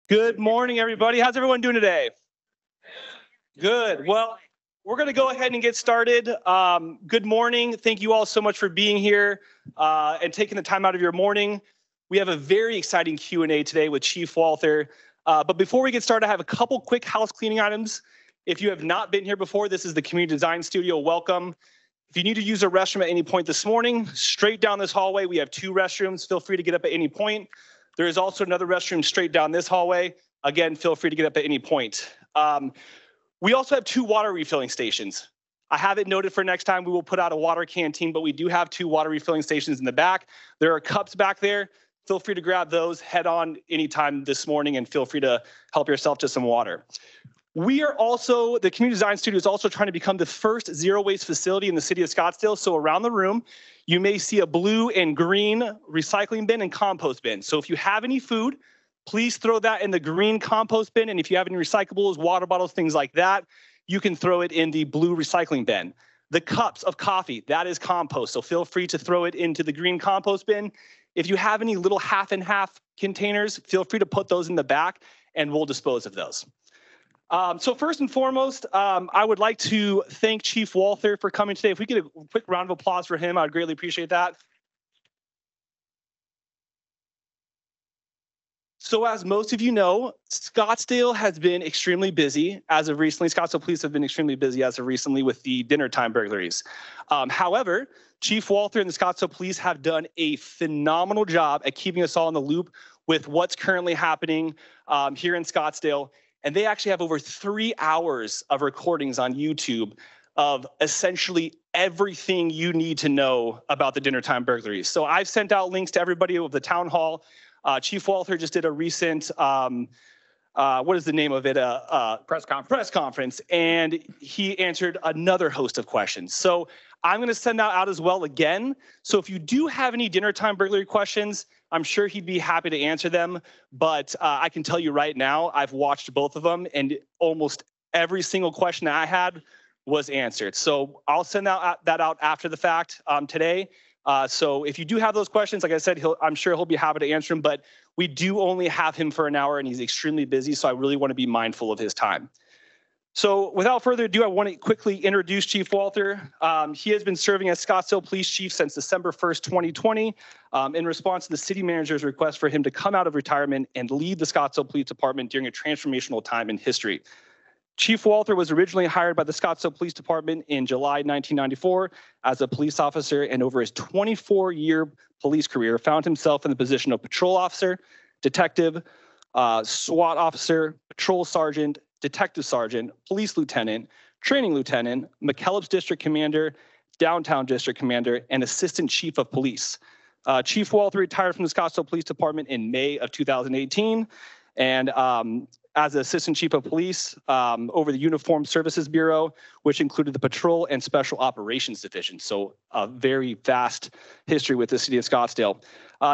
Good morning, everybody. How's everyone doing today? Good. Well, we're going to go ahead and get started. Good morning. Thank you all so much for being here and taking the time out of your morning. We have a very exciting Q&A today with Chief Walther. But before we get started, I have a couple quick house cleaning items. If you have not been here before, this is the Community Design Studio. Welcome. If you need to use a restroom at any point this morning, straight down this hallway, we have 2 restrooms. Feel free to get up at any point. There is also another restroom straight down this hallway. Again, feel free to get up at any point. We also have 2 water refilling stations. I have it noted for next time. We will put out a water canteen, but we do have 2 water refilling stations in the back. There are cups back there. Feel free to grab those head on anytime this morning and feel free to help yourself to some water. We are also, the Community Design Studio is also trying to become the first zero waste facility in the city of Scottsdale. So around the room, you may see a blue and green recycling bin and compost bin. So if you have any food, please throw that in the green compost bin. And if you have any recyclables, water bottles, things like that, you can throw it in the blue recycling bin. The cups of coffee, that is compost. So feel free to throw it into the green compost bin. If you have any little half and half containers, feel free to put those in the back and we'll dispose of those. So first and foremost, I would like to thank Chief Walther for coming today. If we get a quick round of applause for him, I'd greatly appreciate that. So as most of you know, Scottsdale has been extremely busy as of recently. Scottsdale police have been extremely busy as of recently with the dinner time burglaries. However, Chief Walther and the Scottsdale police have done a phenomenal job at keeping us all in the loop with what's currently happening here in Scottsdale. And they actually have over 3 hours of recordings on YouTube of essentially everything you need to know about the dinner time burglaries. So I've sent out links to everybody of the town hall. Chief Walther just did a recent, what is the name of it? Press conference. And he answered another host of questions. So I'm going to send that out as well again. So if you do have any dinner time burglary questions, I'm sure he'd be happy to answer them. But I can tell you right now, I've watched both of them and almost every single question that I had was answered. So I'll send that out after the fact today. So if you do have those questions, like I said, I'm sure he'll be happy to answer them, but we do only have him for an hour and he's extremely busy. So I really want to be mindful of his time. So without further ado, I want to quickly introduce Chief Walther. He has been serving as Scottsdale Police Chief since December 1st, 2020, in response to the city manager's request for him to come out of retirement and lead the Scottsdale Police Department during a transformational time in history. Chief Walther was originally hired by the Scottsdale Police Department in July 1994 as a police officer, and over his 24-year police career found himself in the position of patrol officer, detective, SWAT officer, patrol sergeant, detective sergeant, police lieutenant, training lieutenant, McKellips district commander, downtown district commander, and assistant chief of police. Chief Walther retired from the Scottsdale Police Department in May of 2018, and as assistant chief of police over the Uniformed Services Bureau, which included the Patrol and Special Operations Division. So a very vast history with the city of Scottsdale.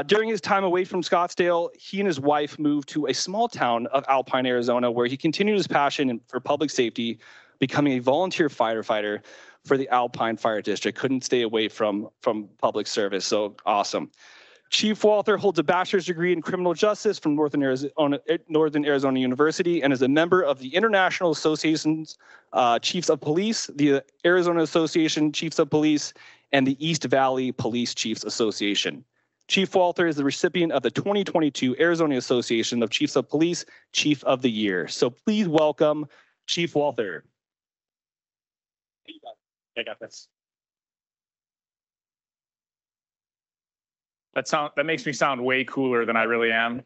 During his time away from Scottsdale, he and his wife moved to a small town of Alpine, Arizona, where he continued his passion for public safety, becoming a volunteer firefighter for the Alpine Fire District. Couldn't stay away from public service, so awesome. Chief Walther holds a bachelor's degree in criminal justice from Northern Arizona University and is a member of the International Association's Chiefs of Police, the Arizona Association Chiefs of Police, and the East Valley Police Chiefs Association. Chief Walther is the recipient of the 2022 Arizona Association of Chiefs of Police Chief of the Year. So please welcome Chief Walther. I got this. That makes me sound way cooler than I really am.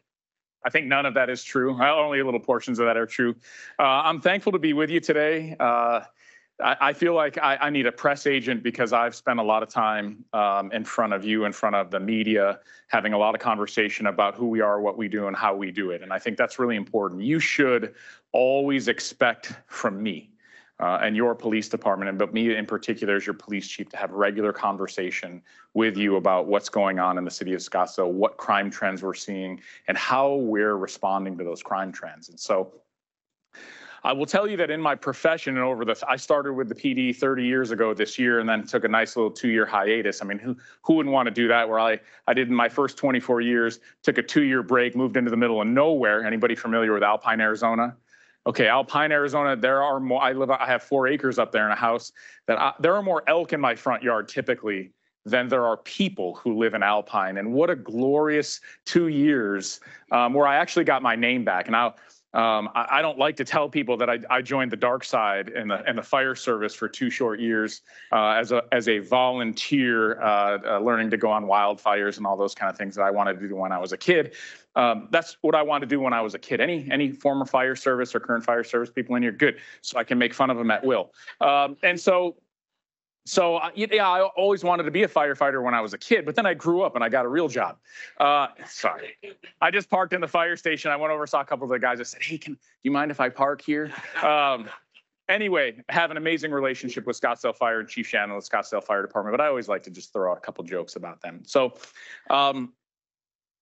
I think none of that is true. Only little portions of that are true. I'm thankful to be with you today. I feel like I need a press agent because I've spent a lot of time in front of you, in front of the media, having a lot of conversation about who we are, what we do, and how we do it. And I think that's really important. You should always expect from me and your police department, but me in particular as your police chief, to have regular conversation with you about what's going on in the city of Scottsdale, what crime trends we're seeing, and how we're responding to those crime trends. And so I will tell you that in my profession and I started with the PD 30 years ago this year and then took a nice little 2-year hiatus. I mean, who wouldn't want to do that? Where I did in my first 24 years, took a 2-year break, moved into the middle of nowhere. Anybody familiar with Alpine, Arizona? Okay, Alpine, Arizona, there are more, I have 4 acres up there in a house there are more elk in my front yard typically than there are people who live in Alpine. And what a glorious 2 years where I actually got my name back. And I don't like to tell people that I joined the dark side in the fire service for 2 short years as a volunteer, learning to go on wildfires and all those kind of things that I wanted to do when I was a kid. That's what I wanted to do when I was a kid. Any former fire service or current fire service people in here, good, so I can make fun of them at will. So yeah, I always wanted to be a firefighter when I was a kid, but then I grew up and I got a real job. Sorry, I just parked in the fire station. I went over, saw a couple of the guys. I said, "Hey, do you mind if I park here?" Anyway, have an amazing relationship with Scottsdale Fire and Chief Shannon of the Scottsdale Fire Department, but I always like to just throw out a couple jokes about them. So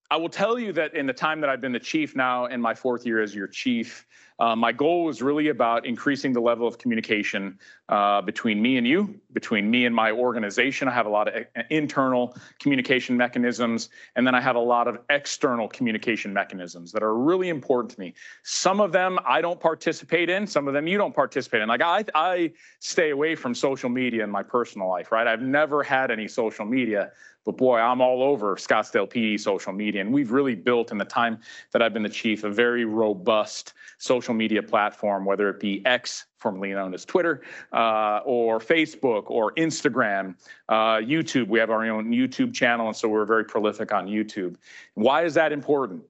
I will tell you that in the time that I've been the chief now, in my 4th year as your chief, my goal was really about increasing the level of communication between me and you, between me and my organization. I have a lot of internal communication mechanisms, and then I have a lot of external communication mechanisms that are really important to me. Some of them I don't participate in, some of them you don't participate in. Like I stay away from social media in my personal life, right? I've never had any social media. But boy, I'm all over Scottsdale PD social media. And we've really built in the time that I've been the chief a very robust social media platform, whether it be X, formerly known as Twitter, or Facebook or Instagram, YouTube. We have our own YouTube channel, and so we're very prolific on YouTube. Why is that important?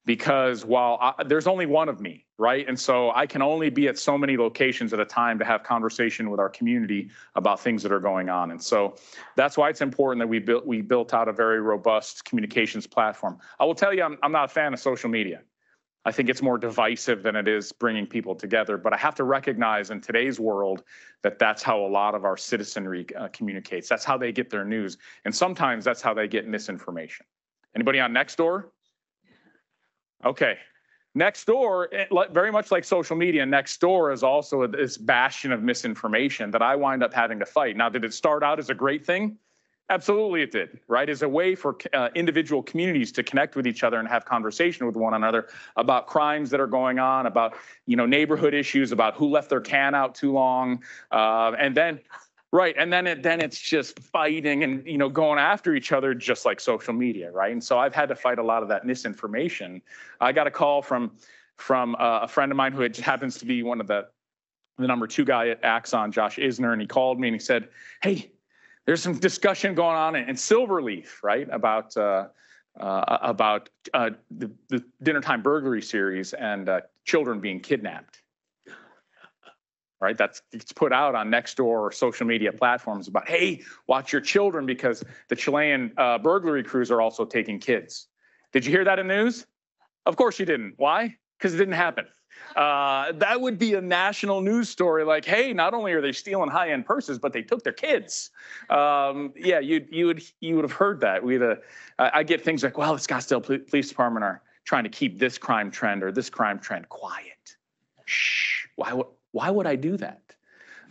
Because while there's only one of me, right? And so I can only be at so many locations at a time to have conversation with our community about things that are going on. And so that's why it's important that we built out a very robust communications platform. I will tell you, I'm not a fan of social media. I think it's more divisive than it is bringing people together. But I have to recognize in today's world that that's how a lot of our citizenry communicates. That's how they get their news. And sometimes that's how they get misinformation. Anybody on Nextdoor? Okay. Nextdoor, very much like social media, Nextdoor is also this bastion of misinformation that I wind up having to fight. Now, did it start out as a great thing? Absolutely it did, right? As a way for individual communities to connect with each other and have conversation with one another about crimes that are going on, about neighborhood issues, about who left their can out too long, and then it's just fighting and going after each other, just like social media, right? And so I've had to fight a lot of that misinformation. I got a call from a friend of mine who happens to be one of the number 2 guy at Axon, Josh Isner, and he called me and he said, "Hey, there's some discussion going on in Silverleaf, right, about the dinnertime burglary series and children being kidnapped." Right, it's put out on Nextdoor or social media platforms about, hey, watch your children because the Chilean burglary crews are also taking kids. Did you hear that in the news? Of course you didn't. Why? Because it didn't happen. That would be a national news story like, hey, not only are they stealing high-end purses, but they took their kids. Yeah, you would have heard that. I get things like, well, the Scottsdale Police Department are trying to keep this crime trend or this crime trend quiet. Shh, why would I do that?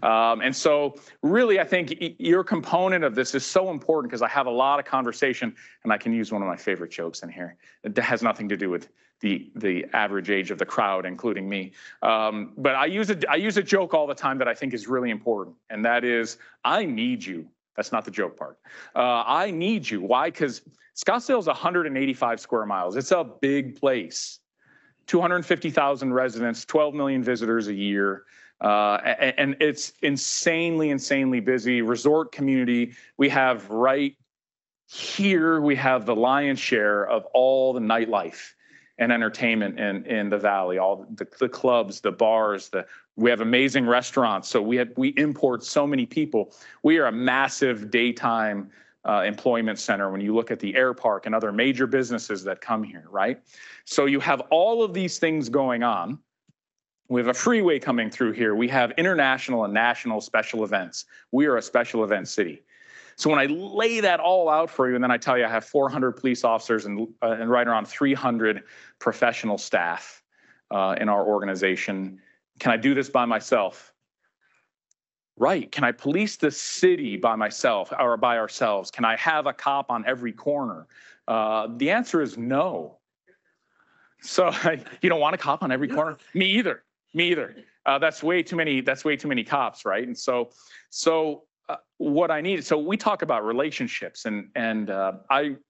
And so really, I think your component of this is so important because I have a lot of conversation, and I can use one of my favorite jokes in here. It has nothing to do with the average age of the crowd, including me. But I use a joke all the time that I think is really important, and that is, I need you. That's not the joke part. I need you. Why? Because Scottsdale is 185 square miles. It's a big place. 250,000 residents, 12 million visitors a year. And it's insanely busy. Resort community. We have right here, we have the lion's share of all the nightlife and entertainment in the valley, all the clubs, the bars, we have amazing restaurants. So we import so many people. We are a massive daytime employment center when you look at the air park and other major businesses that come here, right? So you have all of these things going on. We have a freeway coming through here. We have international and national special events. We are a special event city. So when I lay that all out for you, and then I tell you I have 400 police officers and right around 300 professional staff in our organization, Can I do this by myself? Right. Can I police the city by myself or by ourselves? Can I have a cop on every corner? The answer is no. So you don't want a cop on every corner? Me either. Me either. That's way too many. That's way too many cops, right? And so what I need. So we talk about relationships, and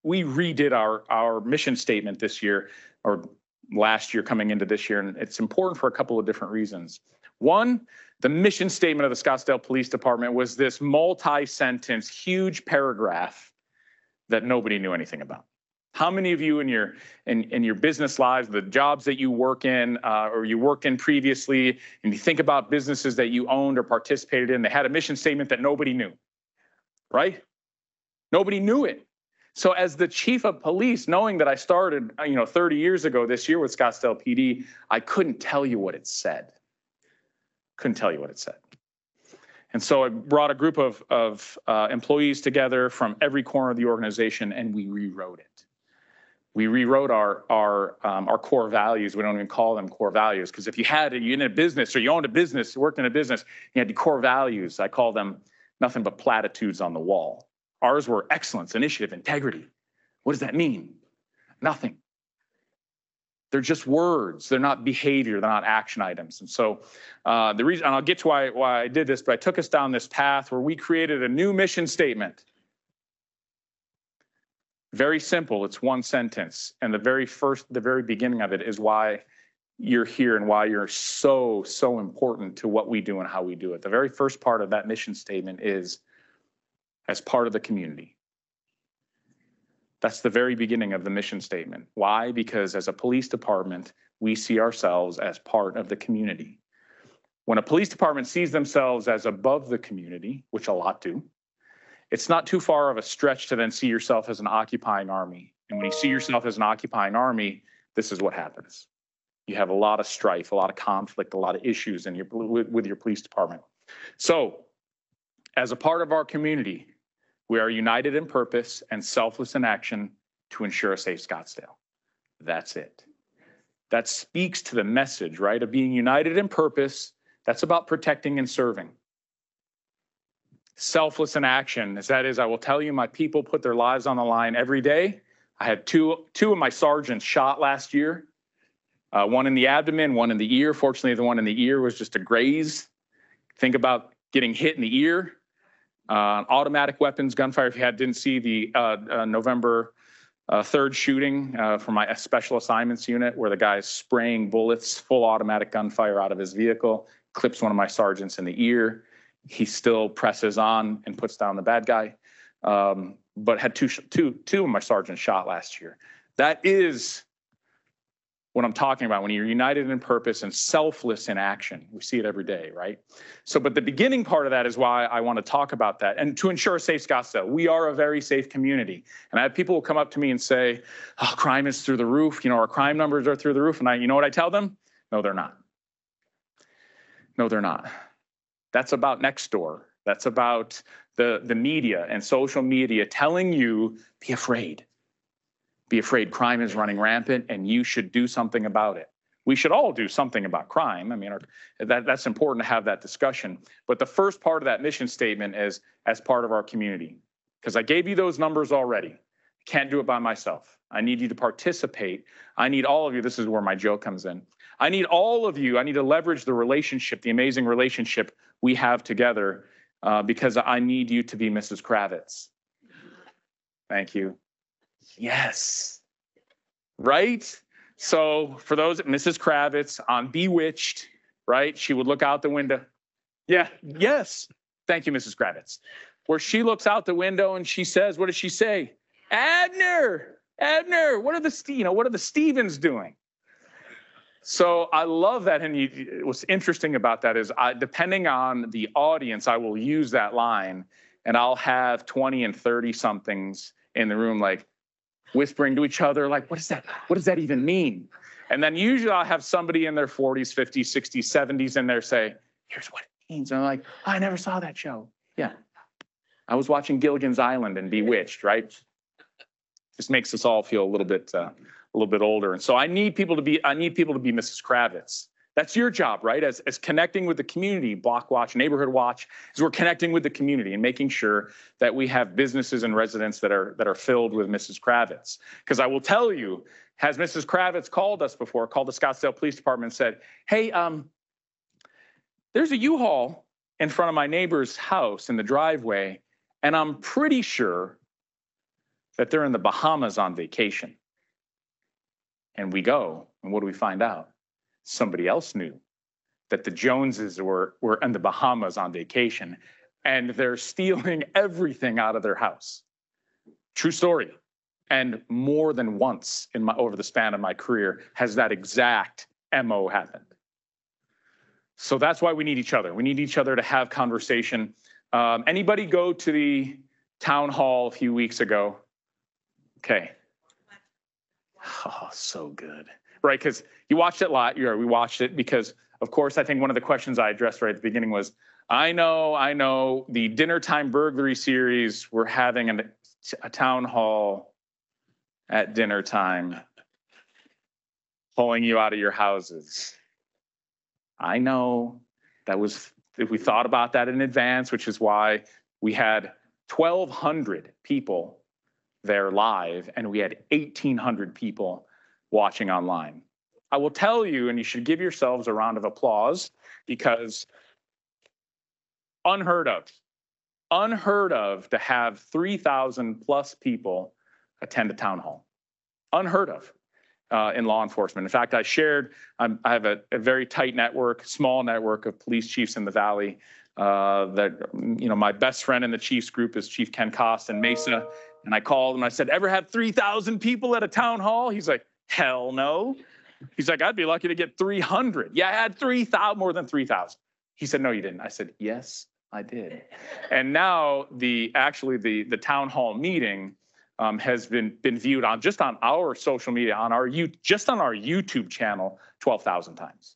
we redid our mission statement this year or last year coming into this year, and it's important for a couple of different reasons. One, the mission statement of the Scottsdale Police Department was this multi-sentence, huge paragraph that nobody knew anything about. How many of you in your business lives, the jobs that you work in or you worked in previously, and you think about businesses that you owned or participated in, they had a mission statement that nobody knew, right? Nobody knew it. So as the chief of police, knowing that I started 30 years ago this year with Scottsdale PD, I couldn't tell you what it said. Couldn't tell you what it said. And so I brought a group of employees together from every corner of the organization, and we rewrote it. We rewrote our core values. We don't even call them core values, because if you in a business or you owned a business, you worked in a business, you had the core values. I call them nothing but platitudes on the wall. Ours were excellence, initiative, integrity. What does that mean? Nothing. They're just words. They're not behavior. They're not action items. And so the reason, and I'll get to why I did this, but I took us down this path where we created a new mission statement. Very simple. It's one sentence. And the very beginning of it is why you're here and why you're so important to what we do and how we do it. The very first part of that mission statement is as part of the community. That's the very beginning of the mission statement. Why? Because as a police department, we see ourselves as part of the community. When a police department sees themselves as above the community, which a lot do, it's not too far of a stretch to then see yourself as an occupying army. And when you see yourself as an occupying army, this is what happens. You have a lot of strife, a lot of conflict, a lot of issues with your police department. So, as a part of our community, we are united in purpose and selfless in action to ensure a safe Scottsdale. That's it. That speaks to the message, right, of being united in purpose. That's about protecting and serving. Selfless in action, as that is, I will tell you, my people put their lives on the line every day. I had two of my sergeants shot last year, one in the abdomen, one in the ear. Fortunately, the one in the ear was just a graze. Think about getting hit in the ear. Automatic weapons, gunfire. If you didn't see the November 3rd shooting from my special assignments unit, where the guy is spraying bullets, full automatic gunfire out of his vehicle, clips one of my sergeants in the ear. He still presses on and puts down the bad guy, but had two of my sergeants shot last year. That is what I'm talking about when you're united in purpose and selfless in action. We see it every day, right? So, but the beginning part of that is why I want to talk about that. And to ensure a safe Scottsdale, we are a very safe community. And I have people who come up to me and say, oh, crime is through the roof. Our crime numbers are through the roof. And you know what I tell them? No, they're not. No, they're not. That's about next door. That's about the media and social media telling you, be afraid. Be afraid. Crime is running rampant and you should do something about it. We should all do something about crime. I mean, that's important to have that discussion. But the first part of that mission statement is as part of our community. Because I gave you those numbers already. I can't do it by myself. I need you to participate. I need all of you. This is where my joke comes in. I need all of you. I need to leverage the relationship, the amazing relationship we have together, because I need you to be Mrs. Kravitz. Thank you. Yes. Right? So for those, Mrs. Kravitz on Bewitched, right? She would look out the window. Yeah. Yes. Thank you, Mrs. Kravitz. Where she looks out the window and she says, what does she say? Abner, what are the Stevens doing? So I love that. And what's interesting about that is depending on the audience, I will use that line and I'll have 20 and 30 somethings in the room, like whispering to each other, like, what does that even mean? And then usually I'll have somebody in their 40s, 50s, 60s, 70s in there say, here's what it means. And I'm like, I never saw that show. Yeah. I was watching Gilligan's Island and Bewitched, right? Just makes us all feel a little bit older. And so I need people to be Mrs. Kravitz. That's your job, right? As connecting with the community, Block Watch, Neighborhood Watch, is we're connecting with the community and making sure that we have businesses and residents that are filled with Mrs. Kravitz. Because I will tell you, has Mrs. Kravitz called us before, called the Scottsdale Police Department and said, hey, there's a U-Haul in front of my neighbor's house in the driveway, and I'm pretty sure that they're in the Bahamas on vacation. And we go, and what do we find out? Somebody else knew that the Joneses were in the Bahamas on vacation, and they're stealing everything out of their house. True story. And more than once over the span of my career has that exact MO happened. So that's why we need each other. We need each other to have conversation. Anybody go to the town hall a few weeks ago? Okay. Oh, so good. Right, because you watched it live. We watched it because, of course, I think one of the questions I addressed right at the beginning was, I know, the dinner time burglary series, we're having a town hall at dinner time, pulling you out of your houses. I know we thought about that in advance, which is why we had 1,200 people there live, and we had 1,800 people watching online. I will tell you, and you should give yourselves a round of applause, because unheard of to have 3,000 plus people attend a town hall. Unheard of in law enforcement. In fact, I have a very tight network, small network of police chiefs in the Valley. My best friend in the chiefs group is Chief Ken Cost in Mesa. And I called him, I said, ever had 3,000 people at a town hall? He's like, hell no. He's like, I'd be lucky to get 300. Yeah, I had 3,000, more than 3,000. He said, no, you didn't. I said, yes, I did. And now the town hall meeting has been viewed on our social media, on our YouTube channel 12,000 times.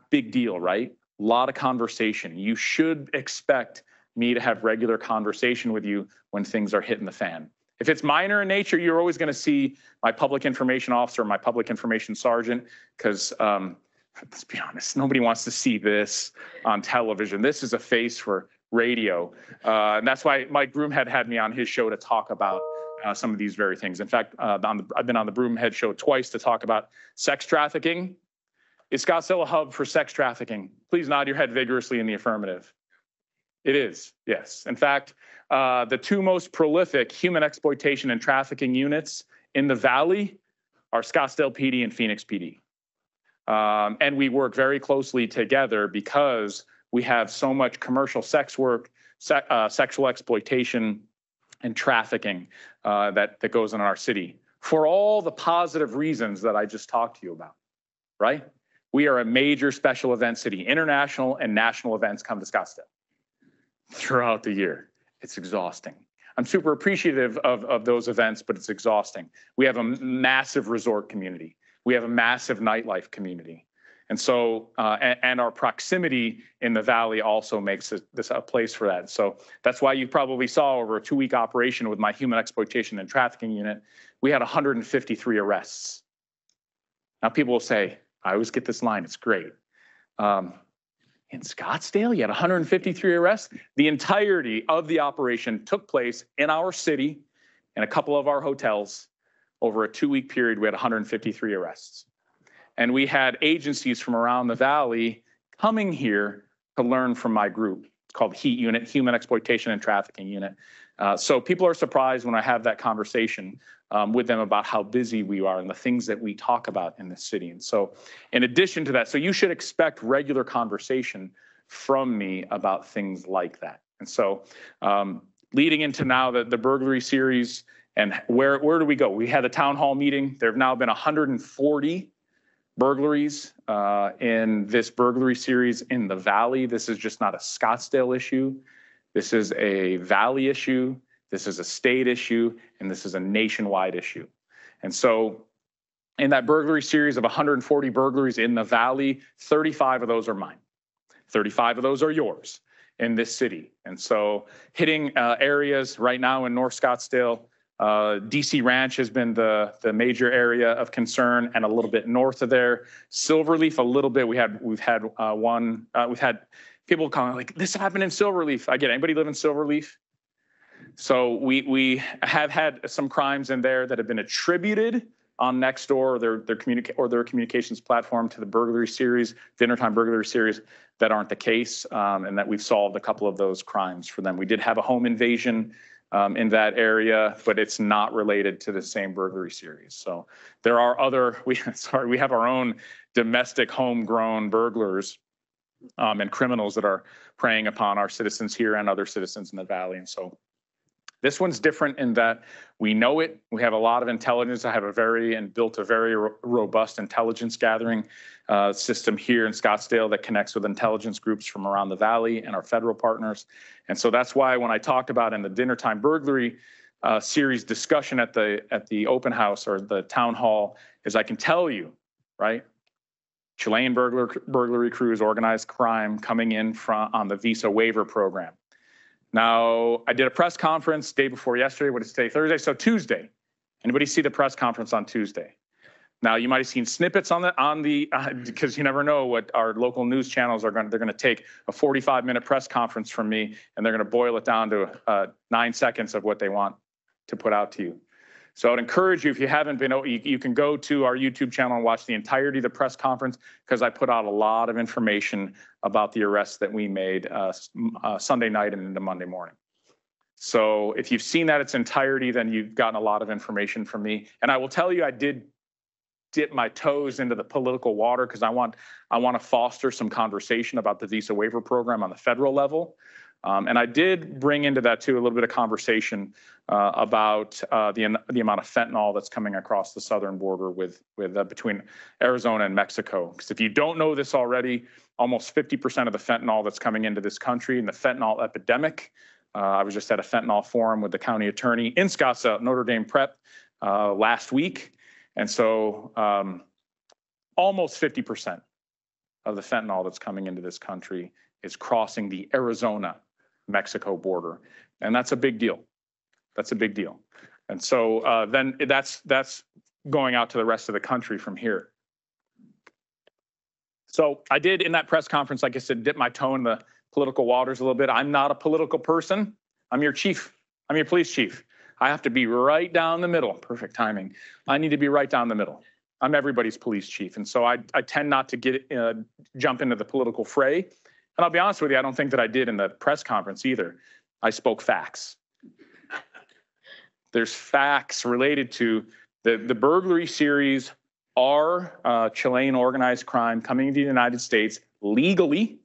Big deal, right? A lot of conversation. You should expect me to have regular conversation with you when things are hitting the fan. If it's minor in nature, you're always going to see my public information officer, my public information sergeant, because let's be honest, nobody wants to see this on television. This is a face for radio. And that's why Mike Broomhead had me on his show to talk about some of these very things. In fact, I've been on the Broomhead show twice to talk about sex trafficking. Is Scottsdale a hub for sex trafficking? Please nod your head vigorously in the affirmative. It is, yes. In fact, the two most prolific human exploitation and trafficking units in the Valley are Scottsdale PD and Phoenix PD. And we work very closely together because we have so much commercial sex work, sexual exploitation, and trafficking that goes on in our city for all the positive reasons that I just talked to you about, right? We are a major special event city. International and national events come to Scottsdale throughout the year. It's exhausting. I'm super appreciative of those events, but it's exhausting. We have a massive resort community. We have a massive nightlife community. And so, and our proximity in the Valley also makes this a place for that. So that's why you probably saw over a 2-week operation with my human exploitation and trafficking unit, we had 153 arrests. Now people will say, I always get this line, it's great. In Scottsdale, you had 153 arrests. The entirety of the operation took place in our city, in a couple of our hotels. Over a 2-week period, we had 153 arrests. And we had agencies from around the Valley coming here to learn from my group. It's called HEAT Unit, Human Exploitation and Trafficking Unit. So people are surprised when I have that conversation with them about how busy we are and the things that we talk about in this city. And so in addition to that, so you should expect regular conversation from me about things like that. And so leading into now the burglary series, and where do we go? We had a town hall meeting. There have now been 140 burglaries in this burglary series in the Valley. This is just not a Scottsdale issue. This is a Valley issue. This is a state issue, and this is a nationwide issue. And so in that burglary series of 140 burglaries in the Valley, 35 of those are mine. 35 of those are yours in this city. And so hitting areas right now in North Scottsdale, DC Ranch has been the major area of concern, and a little bit north of there. Silverleaf, a little bit. We've had people calling like, this happened in Silverleaf. I get it. Anybody live in Silverleaf? So we have had some crimes in there that have been attributed on Nextdoor or their communications platform to the burglary series, dinner time burglary series, that aren't the case, and that we've solved a couple of those crimes for them. We did have a home invasion in that area, but it's not related to the same burglary series. So there are other, we have our own domestic homegrown burglars and criminals that are preying upon our citizens here and other citizens in the Valley. And so this one's different in that we know it. We have a lot of intelligence. I have built a very robust intelligence gathering system here in Scottsdale that connects with intelligence groups from around the Valley and our federal partners. And so that's why when I talked about in the dinner time burglary series discussion at the open house or the town hall, is I can tell you, right? Chilean burglary crews, organized crime coming in on the visa waiver program. Now, I did a press conference day before yesterday. What is today? Thursday. So Tuesday. Anybody see the press conference on Tuesday? Now, you might have seen snippets because you never know what our local news channels are going to. They're going to take a 45-minute press conference from me, and they're going to boil it down to 9 seconds of what they want to put out to you. So I'd encourage you, if you haven't been, you can go to our YouTube channel and watch the entirety of the press conference, because I put out a lot of information about the arrests that we made Sunday night and into Monday morning. So if you've seen that its entirety, then you've gotten a lot of information from me. And I will tell you, I did dip my toes into the political water because I want to foster some conversation about the visa waiver program on the federal level. And I did bring into that too a little bit of conversation about the amount of fentanyl that's coming across the southern border between Arizona and Mexico. Because if you don't know this already, almost 50% of the fentanyl that's coming into this country and the fentanyl epidemic. I was just at a fentanyl forum with the county attorney in Scottsdale, Notre Dame Prep last week, and so almost 50% of the fentanyl that's coming into this country is crossing the Arizona-Mexico border, and that's a big deal. That's a big deal. And so then that's going out to the rest of the country from here. So I did in that press conference, like I said, dip my toe in the political waters a little bit. I'm not a political person. I'm your chief. I'm your police chief. I have to be right down the middle. Perfect timing. I need to be right down the middle. I'm everybody's police chief. And so I tend not to jump into the political fray. And I'll be honest with you, I don't think that I did in the press conference either. I spoke facts. There's facts related to the burglary series are Chilean organized crime coming to the United States legally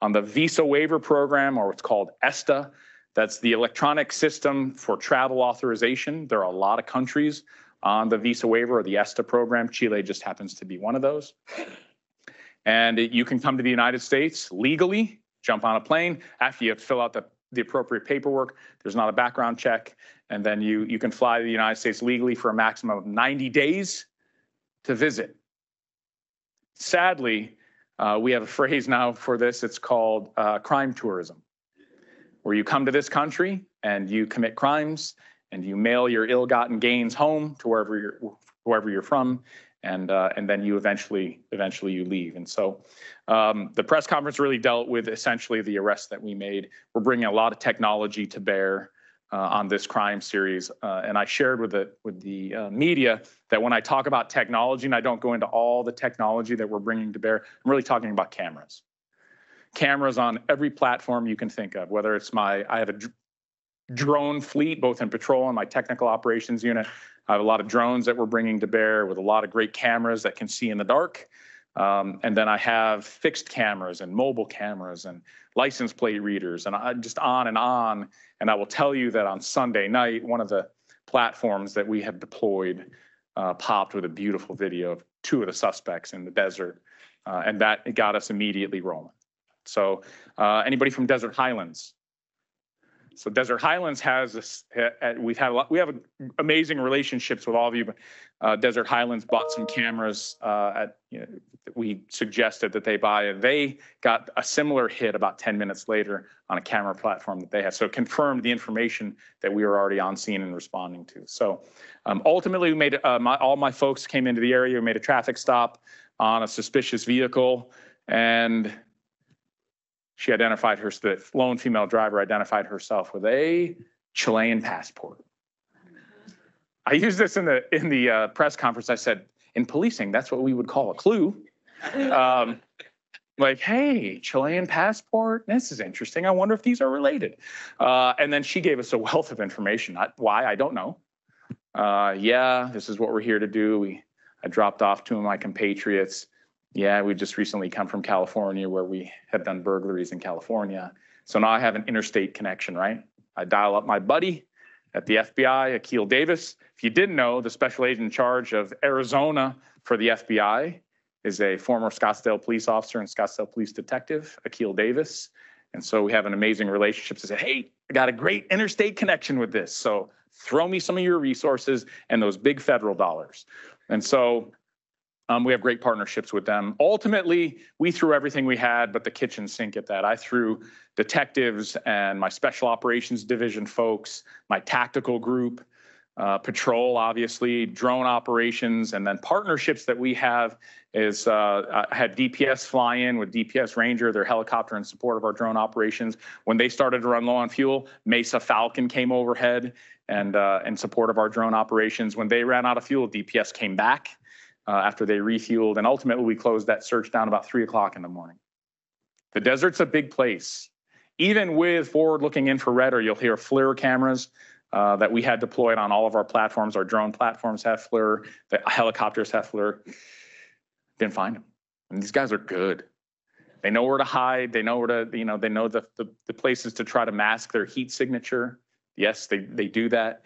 on the visa waiver program, or what's called ESTA. That's the electronic system for travel authorization. There are a lot of countries on the visa waiver or the ESTA program. Chile just happens to be one of those. And you can come to the United States legally, jump on a plane. After you have to fill out the appropriate paperwork, there's not a background check. And then you can fly to the United States legally for a maximum of 90 days to visit. Sadly, we have a phrase now for this. It's called crime tourism, where you come to this country and you commit crimes and you mail your ill-gotten gains home to wherever you're from, and then you eventually you leave. And so the press conference really dealt with essentially the arrests that we made. We're bringing a lot of technology to bear on this crime series, and I shared with the media that when I talk about technology, and I don't go into all the technology that we're bringing to bear, I'm really talking about cameras. Cameras on every platform you can think of, whether it's I have a drone fleet, both in patrol and my technical operations unit. I have a lot of drones that we're bringing to bear with a lot of great cameras that can see in the dark. And then I have fixed cameras and mobile cameras and license plate readers and just on and on. And I will tell you that on Sunday night, one of the platforms that we have deployed popped with a beautiful video of 2 of the suspects in the desert. And that got us immediately rolling. So anybody from Desert Highlands? So Desert Highlands has this, we have amazing relationships with all of you. Desert Highlands bought some cameras we suggested that they buy, and they got a similar hit about 10 minutes later on a camera platform that they had. So it confirmed the information that we were already on scene and responding to. So ultimately, we made all my folks came into the area. We made a traffic stop on a suspicious vehicle, and she identified the lone female driver identified herself with a Chilean passport. I used this in the press conference. I said, in policing, that's what we would call a clue. Like, hey, Chilean passport, this is interesting. I wonder if these are related. And then she gave us a wealth of information. Why, I don't know. Yeah, this is what we're here to do. I dropped off two of my compatriots. Yeah, we just recently come from California where we have done burglaries in California. So now I have an interstate connection, right? I dial up my buddy at the FBI, Akil Davis. If you didn't know, the special agent in charge of Arizona for the FBI is a former Scottsdale police officer and Scottsdale police detective, Akil Davis. And so we have an amazing relationship. I said, hey, I got a great interstate connection with this. So throw me some of your resources and those big federal dollars. And so we have great partnerships with them. Ultimately, we threw everything we had but the kitchen sink at that. I threw detectives and my special operations division folks, my tactical group, patrol, obviously, drone operations, and then partnerships that we have is I had DPS fly in with DPS Ranger, their helicopter in support of our drone operations. When they started to run low on fuel, Mesa Falcon came overhead and in support of our drone operations. When they ran out of fuel, DPS came back after they refueled, and ultimately we closed that search down about 3 o'clock in the morning. The desert's a big place. Even with forward-looking infrared, or you'll hear FLIR cameras that we had deployed on all of our platforms. Our drone platforms have FLIR, the helicopters have FLIR. Didn't find them. And these guys are good. They know where to hide. They know where to, they know the places to try to mask their heat signature. Yes, they do that.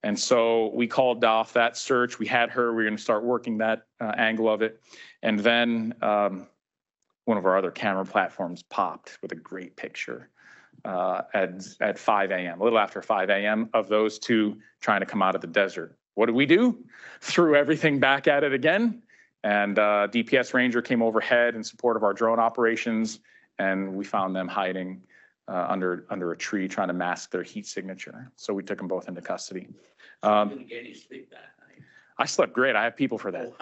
And so we called off that search. We had her. We were going to start working that angle of it. And then one of our other camera platforms popped with a great picture at 5 a.m., a little after 5 a.m. of those two trying to come out of the desert. What did we do? Threw everything back at it again. And DPS Ranger came overhead in support of our drone operations. And we found them hiding under a tree trying to mask their heat signature. So we took them both into custody. Didn't get any sleep that night. I slept great. I have people for that.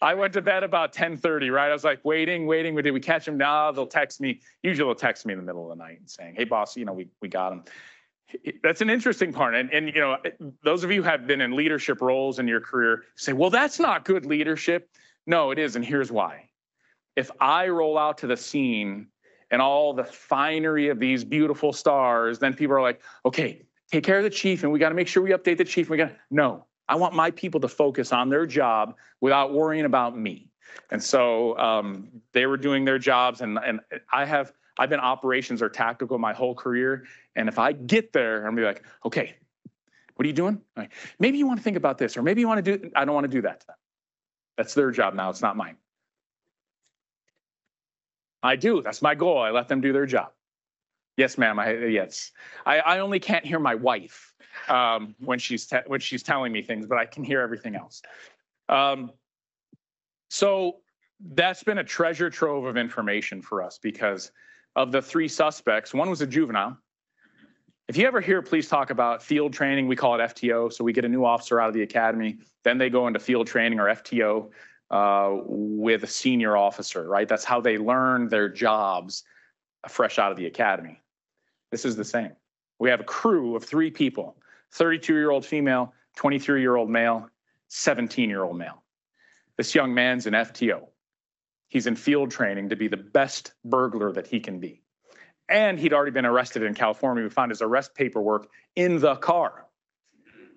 I went to bed about 10:30, right? I was like, waiting. Did we catch them? No, they'll text me. Usually they'll text me in the middle of the night saying, hey, boss, we got them. That's an interesting part. And those of you who have been in leadership roles in your career say, well, that's not good leadership. No, it is. And here's why. If I roll out to the scene and all the finery of these beautiful stars, then people are like, okay, take care of the chief and we got to make sure we update the chief. No, I want my people to focus on their job without worrying about me. And so they were doing their jobs, and I've been operations or tactical my whole career. And if I get there, I'm be like, okay, what are you doing? Like, maybe you want to think about this, or maybe you want to do, I don't want to do that to them. That's their job now. It's not mine. I do. That's my goal. I let them do their job. Yes, ma'am. Yes. I only can't hear my wife when she's telling me things, but I can hear everything else. So that's been a treasure trove of information for us, because of the 3 suspects, one was a juvenile. If you ever hear police talk about field training, we call it FTO. So we get a new officer out of the academy, then they go into field training, or FTO, with a senior officer, right? That's how they learn their jobs fresh out of the academy. This is the same. We have a crew of 3 people, 32-year-old female, 23-year-old male, 17-year-old male. This young man's in FTO. He's in field training to be the best burglar that he can be. And he'd already been arrested in California. We found his arrest paperwork in the car.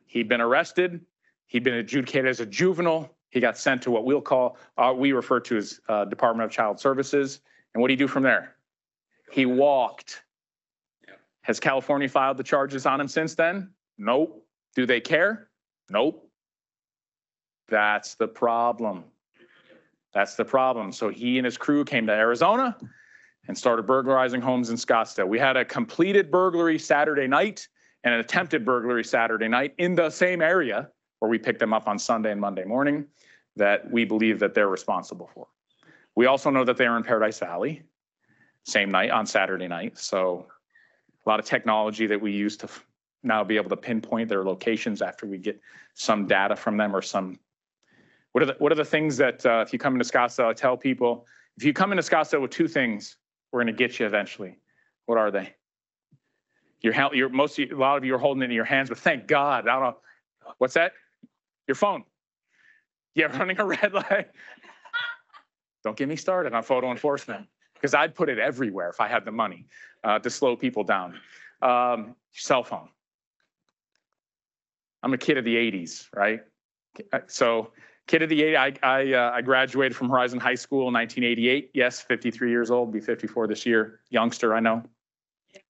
He'd been arrested. He'd been adjudicated as a juvenile. He got sent to what we refer to as Department of Child Services. And what did he do from there? He walked. Has California filed the charges on him since then? Nope. Do they care? Nope. That's the problem. That's the problem. So he and his crew came to Arizona, and started burglarizing homes in Scottsdale. We had a completed burglary Saturday night and an attempted burglary Saturday night in the same area where we picked them up on Sunday and Monday morning that we believe that they're responsible for. We also know that they are in Paradise Valley, same night on Saturday night. So a lot of technology that we use to now be able to pinpoint their locations after we get some data from them or some. What are the things that if you come into Scottsdale, I tell people, if you come into Scottsdale with two things, we're going to get you eventually. What are they? A lot of you are holding it in your hands, but thank God, I don't know. What's that? Your phone. Yeah, running a red light. Don't get me started on photo enforcement, because I'd put it everywhere if I had the money to slow people down. Cell phone. I'm a kid of the 80s, right? So kid of the 80s, I graduated from Horizon High School in 1988. Yes, 53 years old, be 54 this year. Youngster, I know.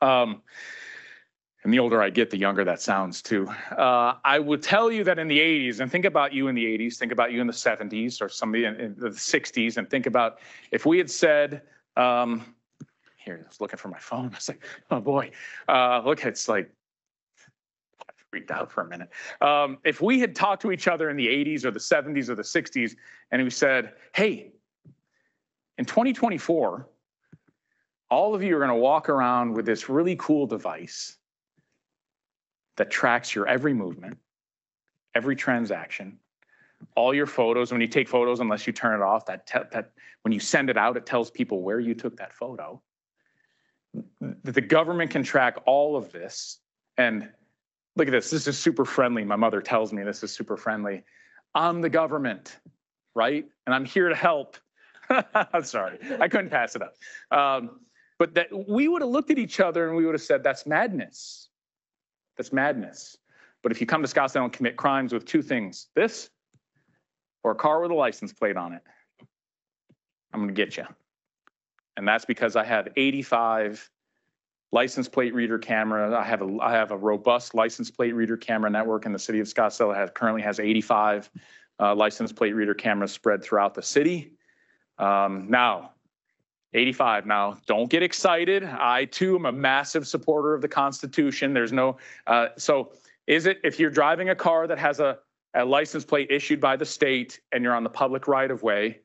And the older I get, the younger that sounds too. I would tell you that in the 80s, and think about you in the 80s, think about you in the 70s or somebody in the 60s, and think about if we had said, here, I was looking for my phone. I was like, oh boy, look, it's like, I freaked out for a minute. If we had talked to each other in the 80s or the 70s or the 60s, and we said, hey, in 2024, all of you are going to walk around with this really cool device that tracks your every movement, every transaction, all your photos. When you take photos, unless you turn it off, that when you send it out, it tells people where you took that photo. The government can track all of this. And look at this. This is super friendly. My mother tells me this is super friendly. I'm the government, right? And I'm here to help. I'm sorry. I couldn't pass it up. But that we would have looked at each other and we would have said, that's madness. That's madness. But if you come to Scottsdale and commit crimes with two things, this or a car with a license plate on it, I'm going to get you. And that's because I have 85 license plate reader camera. I have a robust license plate reader camera network in the city of Scottsdale. It currently has 85 license plate reader cameras spread throughout the city. Now, 85. Now, don't get excited. I, too, am a massive supporter of the Constitution. There's no, so is it, if you're driving a car that has a license plate issued by the state and you're on the public right-of-way,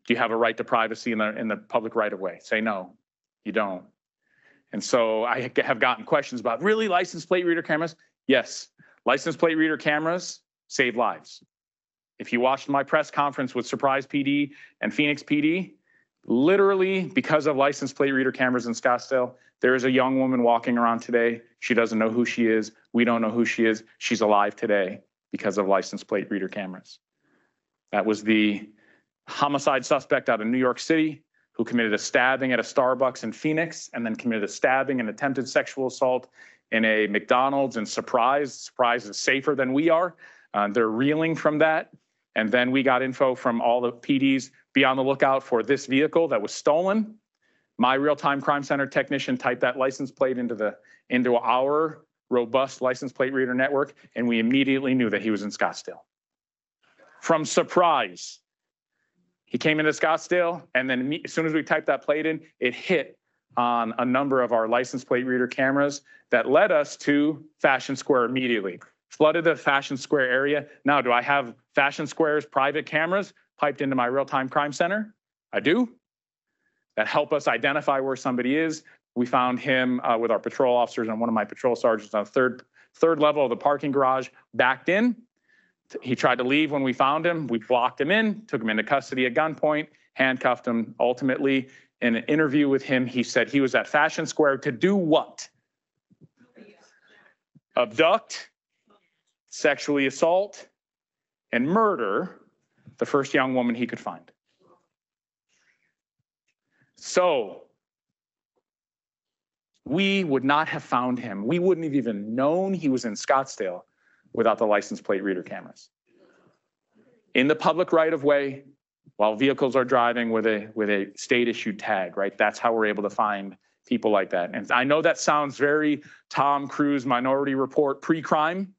do you have a right to privacy in the public right-of-way? Say no, you don't. And so I have gotten questions about, really, license plate reader cameras? Yes, license plate reader cameras save lives. If you watched my press conference with Surprise PD and Phoenix PD, literally, because of license plate reader cameras in Scottsdale, there is a young woman walking around today. She doesn't know who she is. We don't know who she is. She's alive today because of license plate reader cameras. That was the homicide suspect out of New York City who committed a stabbing at a Starbucks in Phoenix and then committed a stabbing and attempted sexual assault in a McDonald's in Surprise. Surprise is safer than we are. They're reeling from that. And then we got info from all the PDs, be on the lookout for this vehicle that was stolen. My real-time crime center technician typed that license plate into our robust license plate reader network, and we immediately knew that he was in Scottsdale. From Surprise, he came into Scottsdale, and then as soon as we typed that plate in, it hit on a number of our license plate reader cameras that led us to Fashion Square immediately. Flooded the Fashion Square area. Now, do I have Fashion Square's private cameras piped into my real-time crime center? I do. That help us identify where somebody is. We found him with our patrol officers and one of my patrol sergeants on the third level of the parking garage, backed in. He tried to leave when we found him. We blocked him in, took him into custody at gunpoint, handcuffed him. Ultimately, in an interview with him, he said he was at Fashion Square to do what? Abduct, sexually assault, and murder the first young woman he could find. So we would not have found him. We wouldn't have even known he was in Scottsdale without the license plate reader cameras. In the public right-of-way, while vehicles are driving with a state-issued tag, right? That's how we're able to find people like that. And I know that sounds very Tom Cruise Minority Report pre-crime,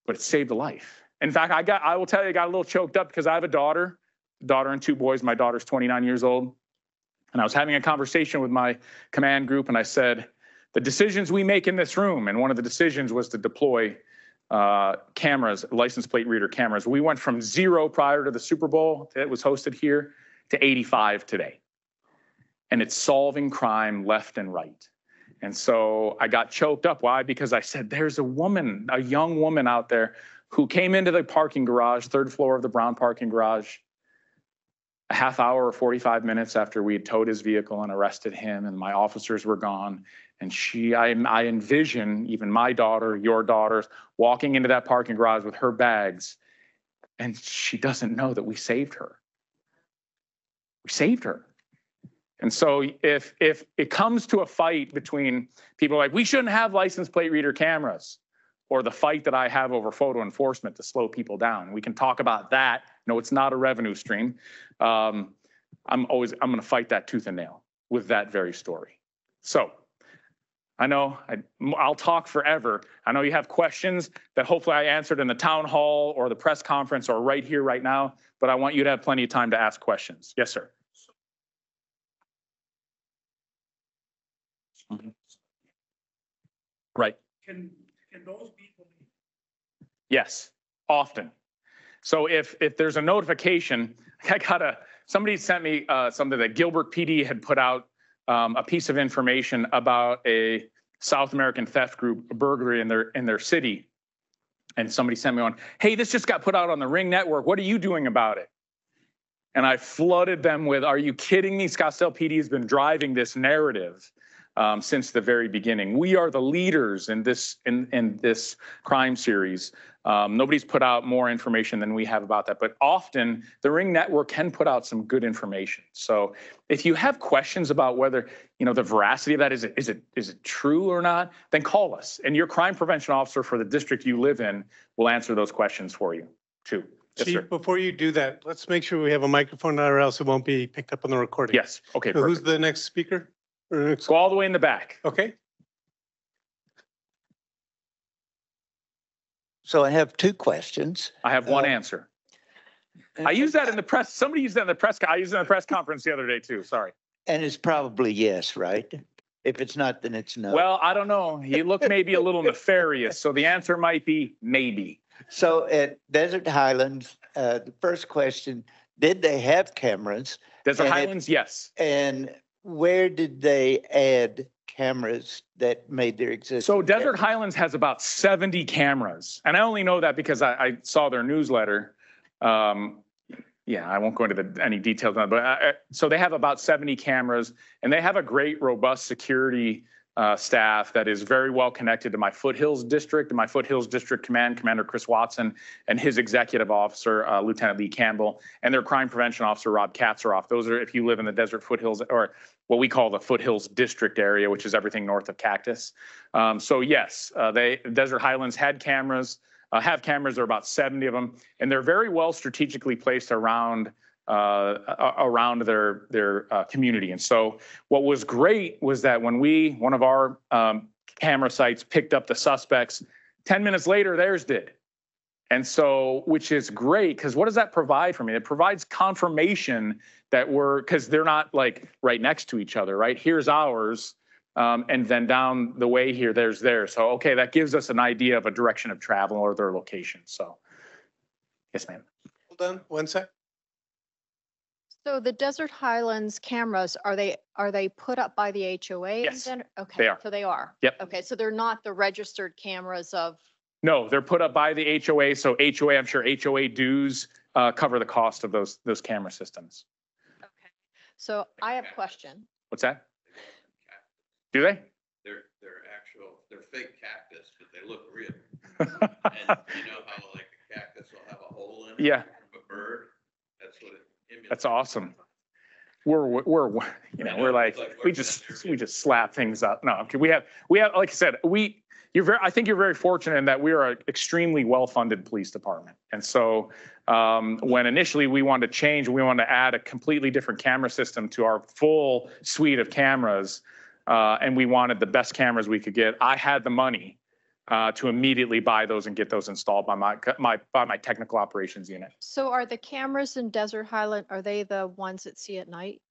but it saved a life. In fact, I will tell you, I got a little choked up because I have a daughter and two boys. My daughter's 29 years old. And I was having a conversation with my command group, and I said, the decisions we make in this room, and one of the decisions was to deploy cameras, license plate reader cameras. We went from 0 prior to the Super Bowl that was hosted here to 85 today. And it's solving crime left and right. And so I got choked up. Why? Because I said, there's a woman, a young woman out there who came into the parking garage, 3rd floor of the Brown parking garage, a half hour or 45 minutes after we had towed his vehicle and arrested him, and my officers were gone. And I envision even my daughter, your daughters, walking into that parking garage with her bags, and she doesn't know that we saved her. We saved her. And so if it comes to a fight between people like, we shouldn't have license plate reader cameras, or the fight that I have over photo enforcement to slow people down, we can talk about that. No, it's not a revenue stream. I'm going to fight that tooth and nail with that very story. So I know I'll talk forever. I know you have questions that hopefully I answered in the town hall or the press conference or right here, right now, but I want you to have plenty of time to ask questions. Yes, sir. Mm-hmm. Right. Can those people? Yes, often. So if there's a notification, somebody sent me something that Gilbert PD had put out, a piece of information about a South American theft group, a burglary in their city. And somebody sent me on, hey, this just got put out on the Ring Network. What are you doing about it? And I flooded them with, are you kidding me? Scottsdale PD has been driving this narrative since the very beginning. We are the leaders in this crime series. Nobody's put out more information than we have about that, but often the Ring Network can put out some good information. So if you have questions about whether, the veracity of that, is it true or not, then call us, and your crime prevention officer for the district you live in will answer those questions for you too. Yes, Chief, sir. before you do that, let's make sure we have a microphone, or else it won't be picked up on the recording. Yes. Okay. So who's Perfect. the next speaker? Go all the way in the back. Okay. So I have 2 questions. I have one answer. I used that in the press. Somebody used that in the press. I used it in the press conference the other day too. Sorry. And it's probably yes, right? If it's not, then it's no. Well, I don't know. He looked maybe a little nefarious. So the answer might be maybe. So at Desert Highlands, the first question, did they have cameras? Desert And Highlands, yes. And where did they add cameras that made their existence? So Desert Highlands has about 70 cameras. And I only know that because I saw their newsletter. Yeah, I won't go into any details on it, but so they have about 70 cameras, and they have a great, robust security staff that is very well connected to my Foothills District, and my Foothills District Commander Chris Watson, and his executive officer, Lieutenant Lee Campbell, and their crime prevention officer, Rob Katzeroff. Those are, if you live in the Desert Foothills, or what we call the Foothills District area, which is everything north of Cactus. So yes, Desert Highlands had cameras. Have cameras. There are about 70 of them, and they're very well strategically placed around their community. And so what was great was that when one of our camera sites picked up the suspects, 10 minutes later, theirs did. And so, which is great, because what does that provide for me? It provides confirmation that because they're not like right next to each other, right? Here's ours. And then down the way here, there's theirs. So, okay, that gives us an idea of a direction of travel or their location. So, yes, ma'am. Hold on 1 sec. So the Desert Highlands cameras, are they put up by the HOA? Yes, then? Okay, they are. So they are? Yep. Okay, so they're not the registered cameras of? No, they're put up by the HOA. So HOA, I'm sure HOA dues cover the cost of those camera systems. Okay, so I have a question. What's that? Do they? They're fake cactus, but they look real. And you know how like a cactus will have a hole in it? Yeah. From a bird? That's what it emulates. That's awesome. We're like, we just slap things up. No, we have, like I said, I think you're very fortunate in that we are an extremely well-funded police department. And so when initially we wanted to change, we wanted to add a completely different camera system to our full suite of cameras, and we wanted the best cameras we could get. I had the money to immediately buy those and get those installed by my technical operations unit. So are the cameras in Desert Highland, are they the ones that see at night?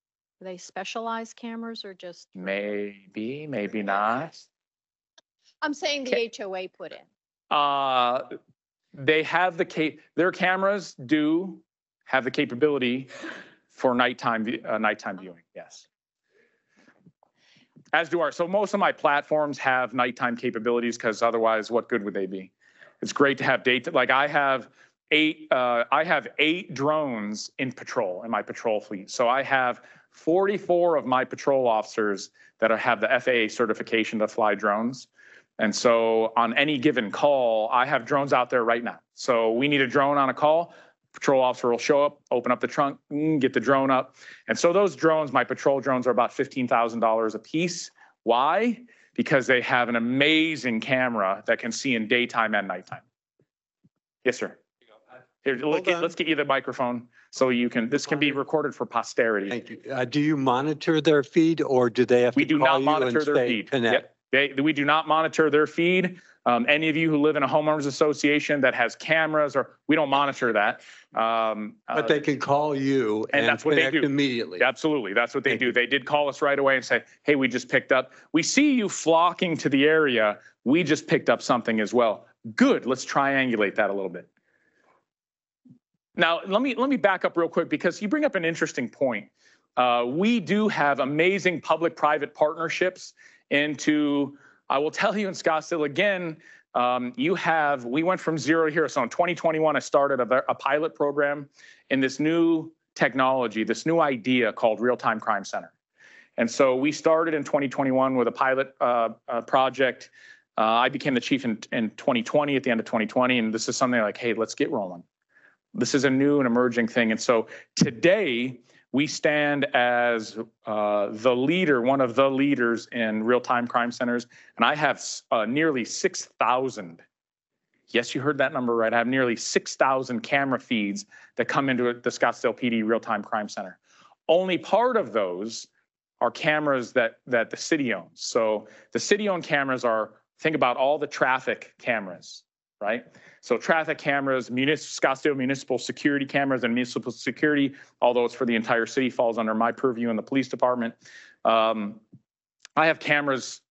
Are they specialized cameras or just? Maybe, maybe not. I'm saying the HOA put in. They have their cameras do have the capability for nighttime viewing. Yes. As do so most of my platforms have nighttime capabilities, because otherwise what good would they be? It's great to have data. Like I have 8 drones in my patrol fleet. So I have 44 of my patrol officers that have the FAA certification to fly drones. And so on any given call, I have drones out there right now. So we need a drone on a call. Patrol officer will show up, open up the trunk, get the drone up. And so those drones, my patrol drones, are about $15,000 a piece. Why? Because they have an amazing camera that can see in daytime and nighttime. Yes, sir. Here, let's get you the microphone so this can be recorded for posterity. Thank you. Do you monitor their feed, or do they have We to do call not you and monitor their say feed. connect? Yep. We do not monitor their feed. Any of you who live in a homeowners association that has cameras, we don't monitor that. But they can call you and that's what they connect do immediately. Absolutely. That's what they do. They did call us right away and say, hey, we just picked up. We see you flocking to the area. We just picked up something as well. Good. Let's triangulate that a little bit. Now, let me back up real quick, because you bring up an interesting point. We do have amazing public-private partnerships I will tell you in Scottsdale again, we went from 0 to hero. So in 2021, I started a pilot program in this new technology, this new idea called Real-Time Crime Center. And so we started in 2021 with a pilot project. I became the chief in 2020, at the end of 2020. And this is something like, hey, let's get rolling. This is a new and emerging thing. And so today we stand as the leader, one of the leaders in real-time crime centers. And I have nearly 6,000. Yes, you heard that number right. I have nearly 6,000 camera feeds that come into the Scottsdale PD Real-Time Crime Center. Only part of those are cameras that the city owns. So the city-owned cameras think about all the traffic cameras, right? So traffic cameras, Scottsdale municipal security cameras, and municipal security, although it's for the entire city, falls under my purview in the police department. I have cameras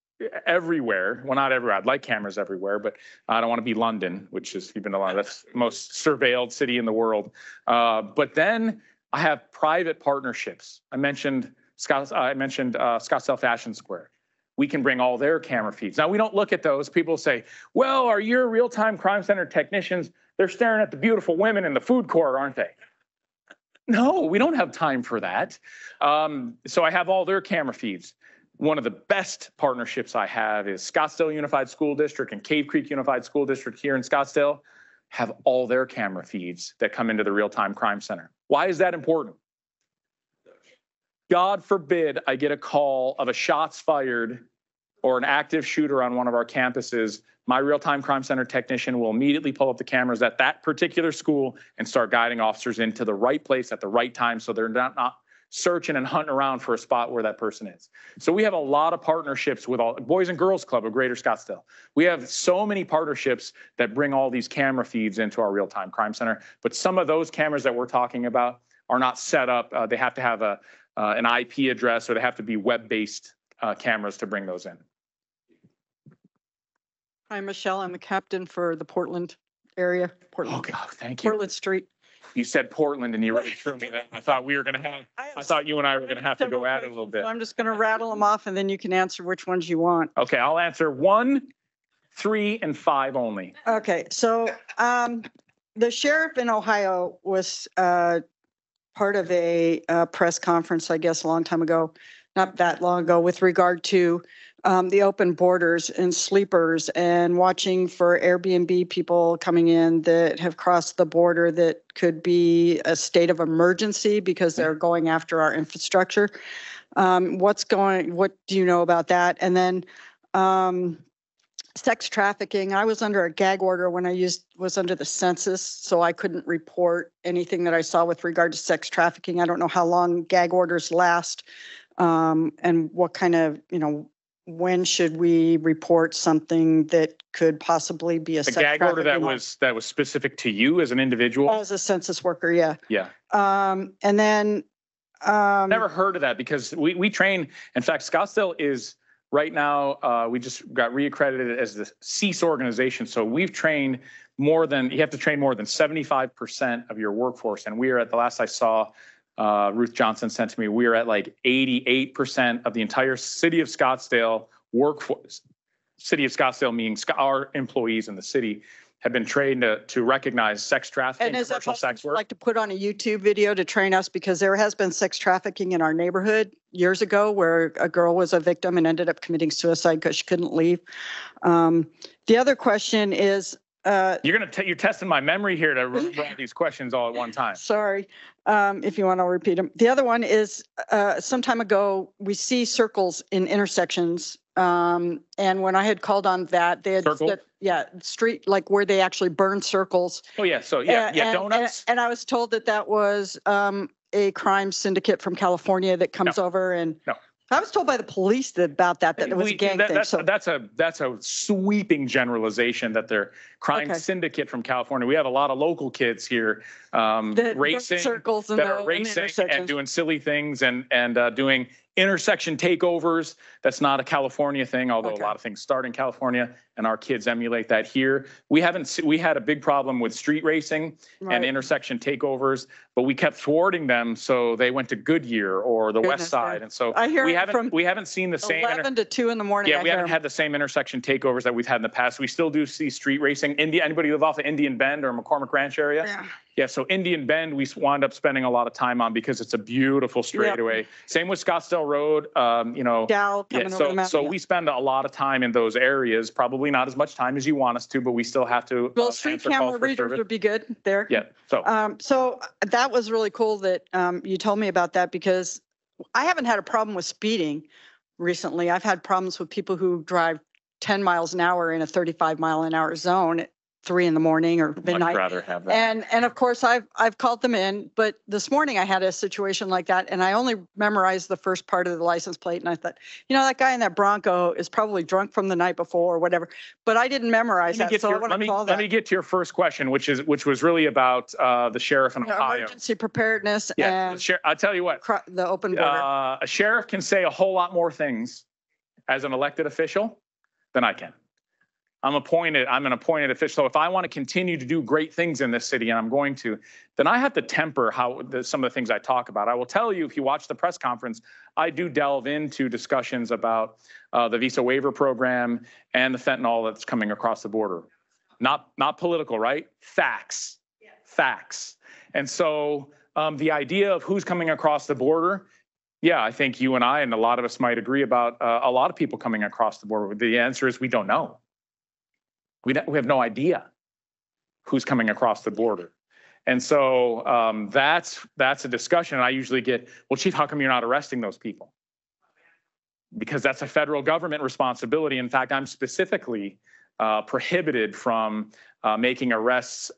everywhere. Well, not everywhere. I'd like cameras everywhere, but I don't want to be London, which is, you've been to London, that's the most surveilled city in the world. But then I have private partnerships. I mentioned Scottsdale Fashion Square. We can bring all their camera feeds. Now, we don't look at those. People say, well, are your real-time crime center technicians, they're staring at the beautiful women in the food court, aren't they? No, we don't have time for that. So I have all their camera feeds. One of the best partnerships I have is Scottsdale Unified School District and Cave Creek Unified School District here in Scottsdale have all their camera feeds that come into the real-time crime center. Why is that important? God forbid I get a call of a shots fired or an active shooter on one of our campuses. My real-time crime center technician will immediately pull up the cameras at that particular school and start guiding officers into the right place at the right time, so they're not searching and hunting around for a spot where that person is. So we have a lot of partnerships with all Boys and Girls Club of Greater Scottsdale. We have so many partnerships that bring all these camera feeds into our real-time crime center. But some of those cameras that we're talking about are not set up. They have to have an IP address, or they have to be web-based cameras to bring those in. Hi, Michelle. I'm the captain for the Portland area. Portland. Oh God, thank you. Portland Street. You said Portland, and you really threw me there. I thought you and I were gonna have to go at it a little bit. So I'm just going to rattle them off, and then you can answer which ones you want. Okay, I'll answer 1, 3, and 5 only. Okay, so the sheriff in Ohio was part of a press conference, I guess, a long time ago, not that long ago, with regard to the open borders and sleepers and watching for Airbnb people coming in that have crossed the border that could be a state of emergency because they're going after our infrastructure. What do you know about that? And then sex trafficking. I was under a gag order when I was under the census, so I couldn't report anything that I saw with regard to sex trafficking. I don't know how long gag orders last, and what kind of, when should we report something that could possibly be a sex gag order trafficking that was specific to you as an individual? As a census worker, yeah. Yeah. And then Never heard of that because we train. In fact, Scottsdale is right now, we just got reaccredited as the CEASE organization. So we've trained you have to train more than 75% of your workforce. And we are at the last I saw, Ruth Johnson sent to me, we are at like 88% of the entire city of Scottsdale workforce. City of Scottsdale, meaning our employees in the city, have been trained to recognize sex trafficking, And is that commercial sex work. like to put on a YouTube video to train us, because there has been sex trafficking in our neighborhood years ago where a girl was a victim and ended up committing suicide because she couldn't leave. The other question is, you're testing my memory here to remember all these questions all at one time. sorry, if you want, I'll repeat them. The other one is, some time ago, we see circles in intersections. And when I had called on that, they had said, street, like where they actually burn circles. Oh yeah, so yeah, donuts. And I was told that was a crime syndicate from California that comes over and. No. I was told by the police about that it was a gang thing. That's a sweeping generalization that they're crime syndicate from California. We have a lot of local kids here racing circles that are racing and doing silly things and doing intersection takeovers. That's not a California thing, although a lot of things start in California, and our kids emulate that here. We had a big problem with street racing and intersection takeovers, but we kept thwarting them, so they went to Goodyear or the West Side, and so we haven't seen the same 11 to 2 in the morning. Yeah, we haven't had the same intersection takeovers that we've had in the past. We still do see street racing. Anybody live off of Indian Bend or McCormick Ranch area? Yeah. Yeah, so Indian Bend, we wound up spending a lot of time on because it's a beautiful straightaway. Yep. Same with Scottsdale Road, Dow coming over the mountain. So we spend a lot of time in those areas, probably not as much time as you want us to, but we still have to. Well, street camera readers would be good there. Yeah, so that was really cool that you told me about that, because I haven't had a problem with speeding recently. I've had problems with people who drive 10 miles an hour in a 35-mile-an-hour zone at 3 in the morning or midnight. Much rather have that. And of course I've called them in, but this morning I had a situation like that, and I only memorized the first part of the license plate, and I thought, that guy in that Bronco is probably drunk from the night before or whatever, but I didn't memorize that. So let me get to your first question, which was really about the sheriff in Ohio. Emergency preparedness. Yeah, I'll tell you what. The open border. A sheriff can say a whole lot more things as an elected official than I can. I'm an appointed official. So if I want to continue to do great things in this city, and I'm going to, then I have to temper some of the things I talk about. I will tell you, if you watch the press conference, I do delve into discussions about the visa waiver program and the fentanyl that's coming across the border. Not political, right? Facts. Yeah. Facts. And so the idea of who's coming across the border, yeah, I think you and I and a lot of us might agree about a lot of people coming across the border. The answer is we don't know. We have no idea who's coming across the border. And so that's a discussion. And I usually get, well, Chief, how come you're not arresting those people? Because that's a federal government responsibility. In fact, I'm specifically prohibited from making arrests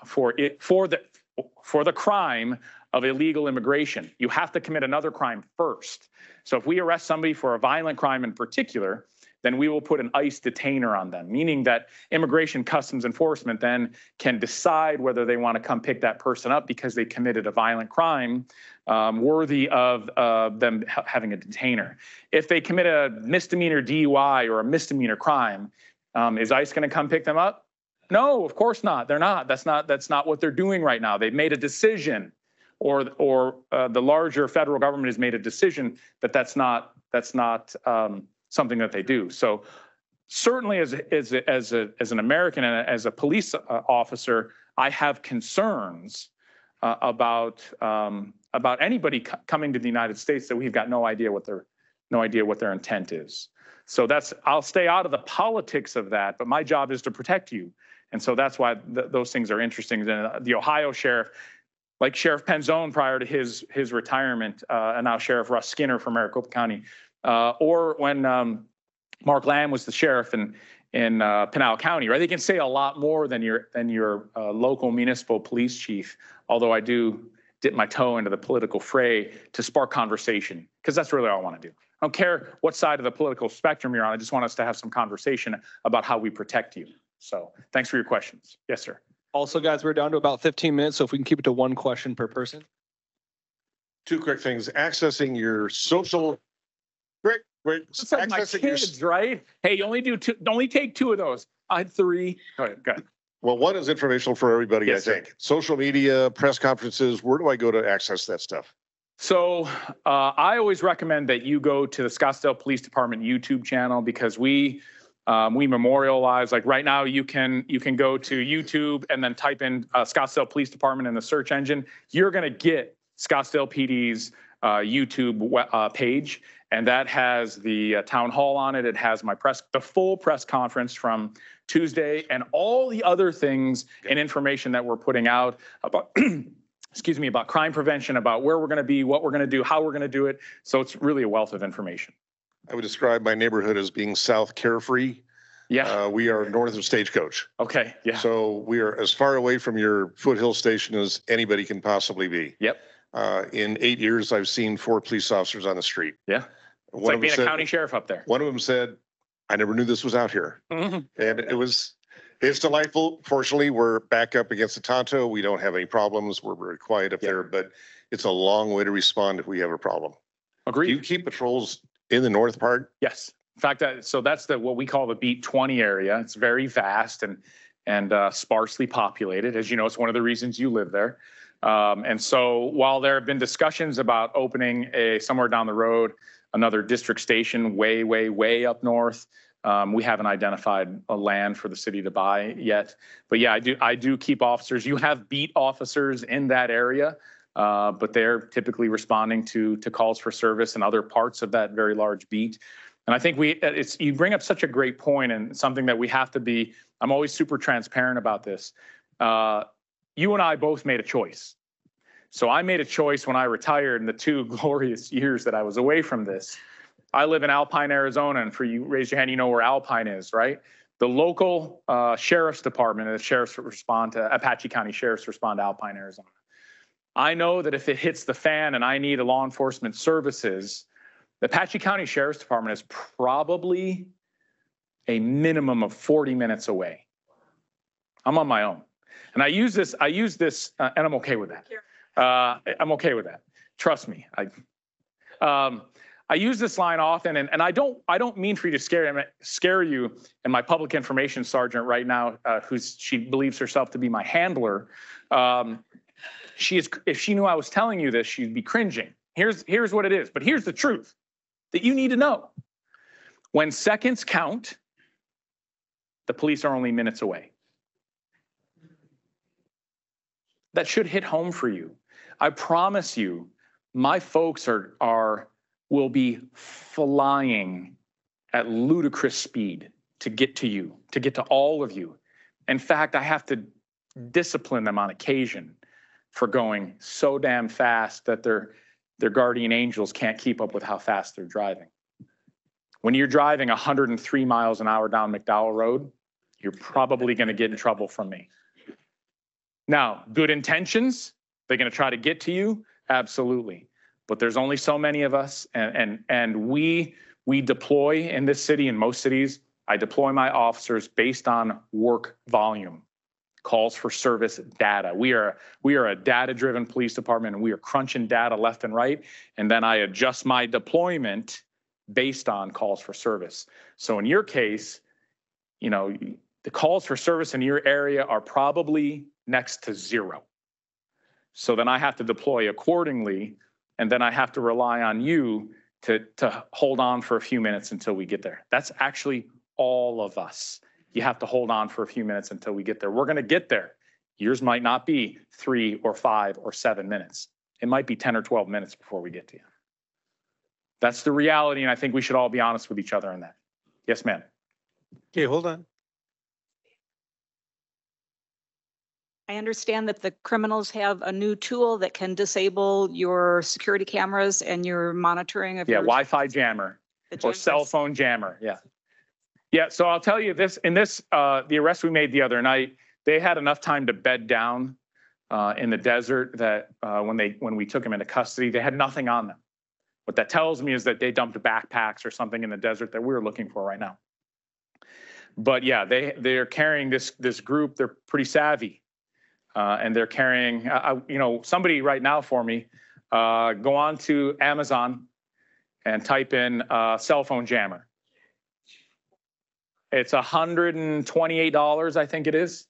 for the crime of illegal immigration. You have to commit another crime first. So if we arrest somebody for a violent crime in particular, then we will put an ICE detainer on them, meaning that Immigration Customs Enforcement then can decide whether they want to come pick that person up because they committed a violent crime worthy of them having a detainer. If they commit a misdemeanor DUI or a misdemeanor crime, is ICE going to come pick them up? No, of course not. They're not. That's not what they're doing right now. They've made a decision, or the larger federal government has made a decision that that's not something that they do. So certainly as an American and as a police officer, I have concerns about anybody coming to the United States that we've got no idea what their intent is. So I'll stay out of the politics of that, but my job is to protect you. And so that's why those things are interesting. And the Ohio sheriff, like Sheriff Penzone prior to his retirement, and now Sheriff Russ Skinner from Maricopa County, or when Mark Lamb was the sheriff in Pinal County, right? They can say a lot more than your local municipal police chief. Although I do dip my toe into the political fray to spark conversation, because that's really all I want to do. I don't care what side of the political spectrum you're on. I just want us to have some conversation about how we protect you. So thanks for your questions. Yes, sir. Also, guys, we're down to about 15 minutes, so if we can keep it to one question per person. Two quick things. Accessing your social, quick. It's like my kids, right? Hey, you only take 2 of those. I had 3. Go ahead. Well, one is informational for everybody, Yes, I think. Social media, press conferences, where do I go to access that stuff? So I always recommend that you go to the Scottsdale Police Department YouTube channel because we memorialize, like right now you can go to YouTube and then type in Scottsdale Police Department in the search engine. You're going to get Scottsdale PD's YouTube page, and that has the town hall on it. It has the full press conference from Tuesday and all the other things and information that we're putting out about about crime prevention, about where we're going to be, what we're going to do, how we're going to do it. So it's really a wealth of information. I would describe my neighborhood as being South Carefree. Yeah. We are north of Stagecoach. Okay. Yeah. So we are as far away from your foothill station as anybody can possibly be. Yep. In 8 years, I've seen 4 police officers on the street. Yeah. It's like being a county sheriff up there. One of them said, I never knew this was out here. Mm-hmm. And it's delightful. Fortunately, we're back up against the Tonto. We don't have any problems. We're very quiet up there, but it's a long way to respond if we have a problem. Agreed. Do you keep patrols in the north part? Yes. In fact, so that's what we call the Beat 20 area. It's very vast and sparsely populated. As you know, it's one of the reasons you live there. And so while there have been discussions about opening somewhere down the road, another district station way, way, way up north, we haven't identified a land for the city to buy yet. But yeah, I do keep officers. You have beat officers in that area, but they're typically responding to calls for service in other parts of that very large beat. And I think you bring up such a great point and something that we have to be, I'm always super transparent about this. You and I both made a choice. So I made a choice when I retired in the 2 glorious years that I was away from this. I live in Alpine, Arizona, and for you, raise your hand, you know where Alpine is, right? The local sheriff's department, the sheriffs respond to, Apache County sheriffs respond to Alpine, Arizona. I know that if it hits the fan and I need a law enforcement services, the Apache County Sheriff's Department is probably a minimum of 40 minutes away. I'm on my own. And I use this, and I'm okay with that. I'm okay with that. Trust me. I use this line often, and I don't mean for you to scare you. And my public information sergeant right now, she believes herself to be my handler, if she knew I was telling you this, she'd be cringing. Here's what it is, but here's the truth that you need to know. When seconds count, the police are only minutes away. That should hit home for you. I promise you, my folks will be flying at ludicrous speed to get to you, to get to all of you. In fact, I have to discipline them on occasion for going so damn fast that their guardian angels can't keep up with how fast they're driving. When you're driving 103 miles an hour down McDowell Road, you're probably going to get in trouble from me. Now, good intentions, they're going to try to get to you, absolutely. But there's only so many of us, and we deploy in this city, in most cities, I deploy my officers based on work volume, calls for service data. We are a data-driven police department, and we are crunching data left and right, and then I adjust my deployment based on calls for service. So in your case, you know, the calls for service in your area are probably next to 0. So then I have to deploy accordingly, and then I have to rely on you to hold on for a few minutes until we get there. That's actually all of us. You have to hold on for a few minutes until we get there. We're going to get there. Yours might not be 3 or 5 or 7 minutes. It might be 10 or 12 minutes before we get to you. That's the reality, and I think we should all be honest with each other on that. Yes, ma'am. Okay, hold on. I understand that the criminals have a new tool that can disable your security cameras and your monitoring of your Wi-Fi jammer or cell phone jammer. Yeah. So I'll tell you this, the arrest we made the other night, they had enough time to bed down in the desert that when we took them into custody, they had nothing on them. What that tells me is that they dumped backpacks or something in the desert that we're looking for right now. But yeah, they're carrying this group. They're pretty savvy. And they're carrying, somebody right now for me, Go on to Amazon and type in cell phone jammer. It's $128, I think it is.